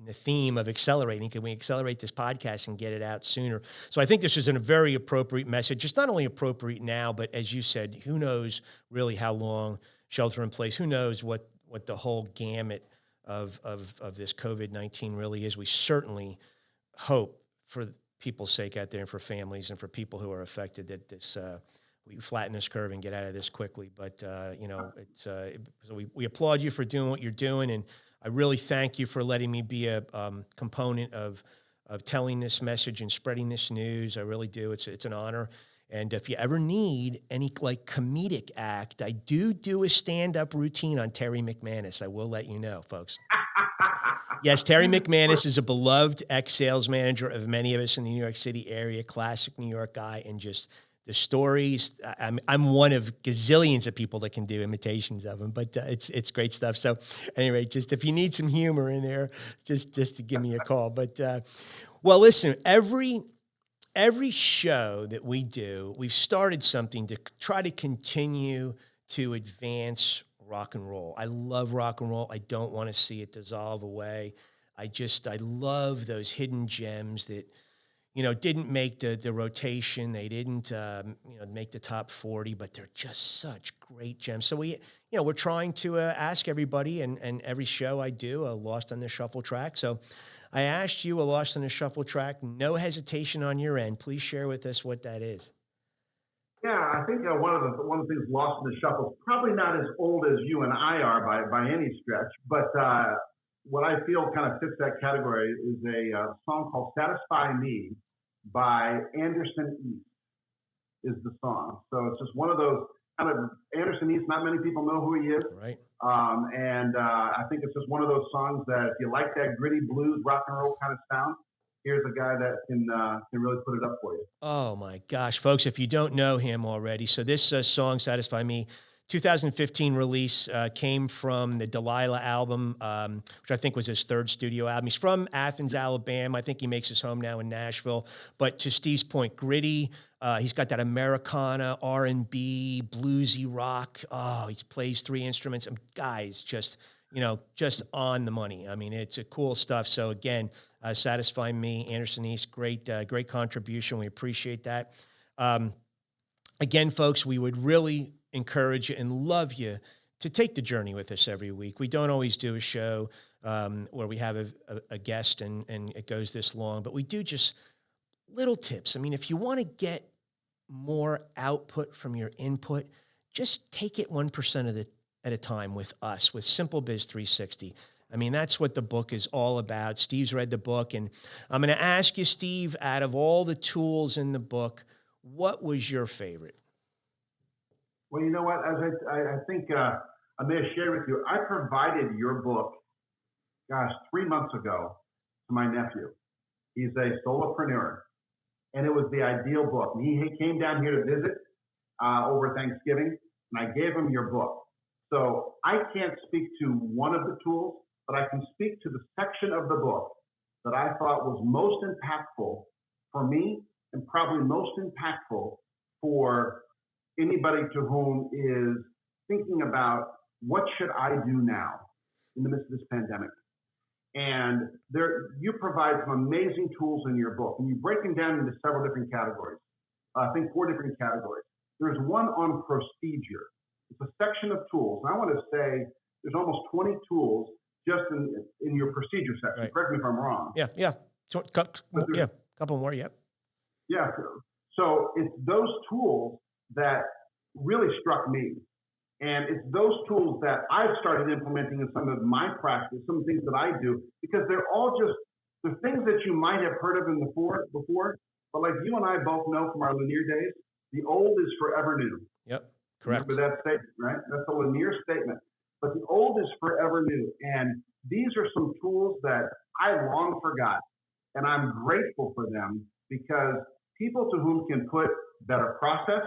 the theme of accelerating, could we accelerate this podcast and get it out sooner? So I think this is a very appropriate message. It's not only appropriate now, but as you said, who knows really how long shelter in place, who knows what the whole gamut of this COVID-19 really is. We certainly hope, for people's sake out there and for families and for people who are affected, that this we flatten this curve and get out of this quickly. But so we applaud you for doing what you're doing, and I really thank you for letting me be a component of telling this message and spreading this news. I really do. It's an honor. And if you ever need any like comedic act, I do a stand-up routine on Terry McManus. I will let you know, folks. Yes, Terry McManus is a beloved ex-sales manager of many of us in the New York City area, classic New York guy, and just the stories. I'm one of gazillions of people that can do imitations of him, but it's great stuff. So anyway, just if you need some humor in there, just to give me a call. But well, listen, every show that we do, we've started something to try to continue to advance rock and roll. I love rock and roll. I don't want to see it dissolve away. I love those hidden gems that, didn't make the rotation. They didn't, make the top 40, but they're just such great gems. So we're trying to ask everybody, and every show I do, a Lost on the Shuffle track. So I asked you a Lost on the Shuffle track. No hesitation on your end. Please share with us what that is. Yeah, I think one of the things Lost in the Shuffle is probably not as old as you and I are by any stretch, but what I feel kind of fits that category is a song called "Satisfy Me" by Anderson East is the song. So it's just one of those kind of Anderson East. Not many people know who he is, right? And I think it's just one of those songs that if you like that gritty blues rock and roll kind of sound, here's a guy that can really put it up for you. Oh my gosh, folks, if you don't know him already, so this song, Satisfy Me, 2015 release, came from the Delilah album, which I think was his third studio album. He's from Athens, Alabama. I think he makes his home now in Nashville. But to Steve's point, gritty. He's got that Americana, R&B, bluesy rock. Oh, he plays 3 instruments. Guys, just on the money. I mean, it's a cool stuff. So again, Satisfy Me, Anderson East, great contribution. We appreciate that. Again, folks, we would really encourage you and love you to take the journey with us every week. We don't always do a show where we have a guest and it goes this long, but we do just little tips. I mean, if you want to get more output from your input, just take it 1% at a time with us, with SimpleBiz360. I mean, that's what the book is all about. Steve's read the book, and I'm going to ask you, Steve, out of all the tools in the book, what was your favorite? Well, you know what? As I think I may have shared with you, I provided your book, 3 months ago to my nephew. He's a solopreneur, and it was the ideal book. He came down here to visit over Thanksgiving, and I gave him your book. So I can't speak to one of the tools, but I can speak to the section of the book that I thought was most impactful for me and probably most impactful for anybody to whom is thinking about what should I do now in the midst of this pandemic. And you provide some amazing tools in your book, and you break them down into several different categories. I think 4 different categories. There's one on procedure. It's a section of tools. And I want to say there's almost 20 tools just in your procedure section. Right. Correct me if I'm wrong. Yeah. Couple more, yep. Yeah. So it's those tools that really struck me. And it's those tools that I've started implementing in some of my practice, some things that I do, because they're things that you might have heard of before, but like you and I both know from our Lanier days, the old is forever new. Yep, correct. Remember that statement, right? That's a Lanier statement. But the old is forever new. And these are some tools that I long forgot. And I'm grateful for them because people to whom can put better process,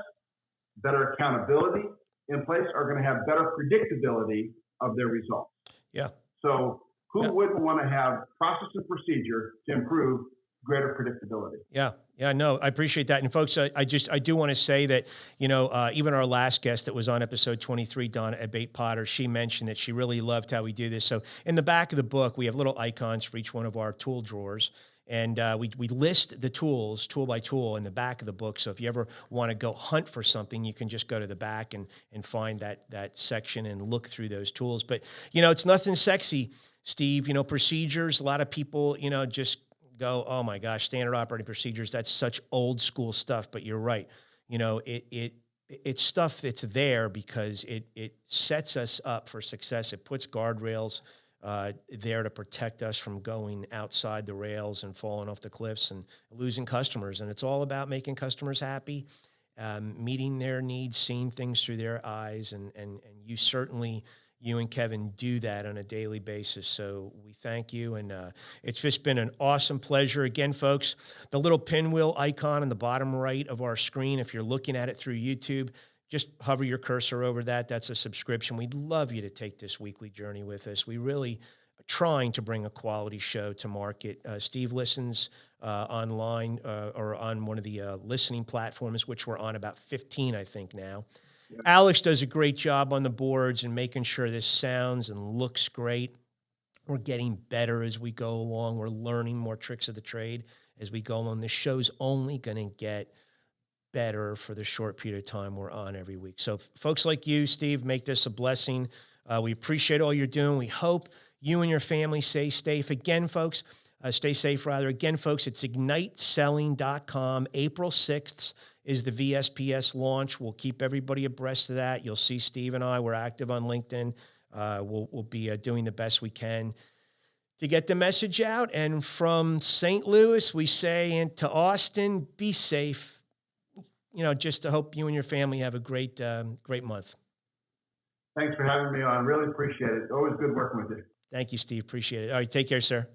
better accountability in place are going to have better predictability of their results. Yeah. So who wouldn't want to have process and procedure to improve greater predictability? Yeah, no, I appreciate that. And folks, I do want to say that, even our last guest that was on episode 23, Donna at Bait Potter, she mentioned that she really loved how we do this. So in the back of the book, we have little icons for each one of our tool drawers. And we list the tools, tool by tool, in the back of the book. So if you ever want to go hunt for something, you can just go to the back and find that section and look through those tools. But, it's nothing sexy, Steve. Procedures, a lot of people, just go, oh my gosh, standard operating procedures, that's such old school stuff. But you're right. It it's stuff that's there because it sets us up for success. It puts guardrails there to protect us from going outside the rails and falling off the cliffs and losing customers. And it's all about making customers happy, meeting their needs, seeing things through their eyes. And you certainly, you and Kevin do that on a daily basis. So we thank you. And it's just been an awesome pleasure. Again, folks, the little pinwheel icon in the bottom right of our screen, if you're looking at it through YouTube, just hover your cursor over that. That's a subscription. We'd love you to take this weekly journey with us. We really are trying to bring a quality show to market. Steve listens online or on one of the listening platforms, which we're on about 15, I think, now. Yeah. Alex does a great job on the boards and making sure this sounds and looks great. We're getting better as we go along. We're learning more tricks of the trade as we go along. This show's only going to get better for the short period of time we're on every week. So folks like you, Steve, make this a blessing. We appreciate all you're doing. We hope you and your family stay safe. Again, folks, stay safe rather. Again, folks, it's igniteselling.com. April 6th is the VSPS launch. We'll keep everybody abreast of that. You'll see Steve and I, we're active on LinkedIn. We'll be doing the best we can to get the message out. And from St. Louis, we say, and to Austin, be safe. Just to hope you and your family have a great month. Thanks for having me on. Really appreciate it. Always good working with you. Thank you, Steve. Appreciate it. All right. Take care, sir.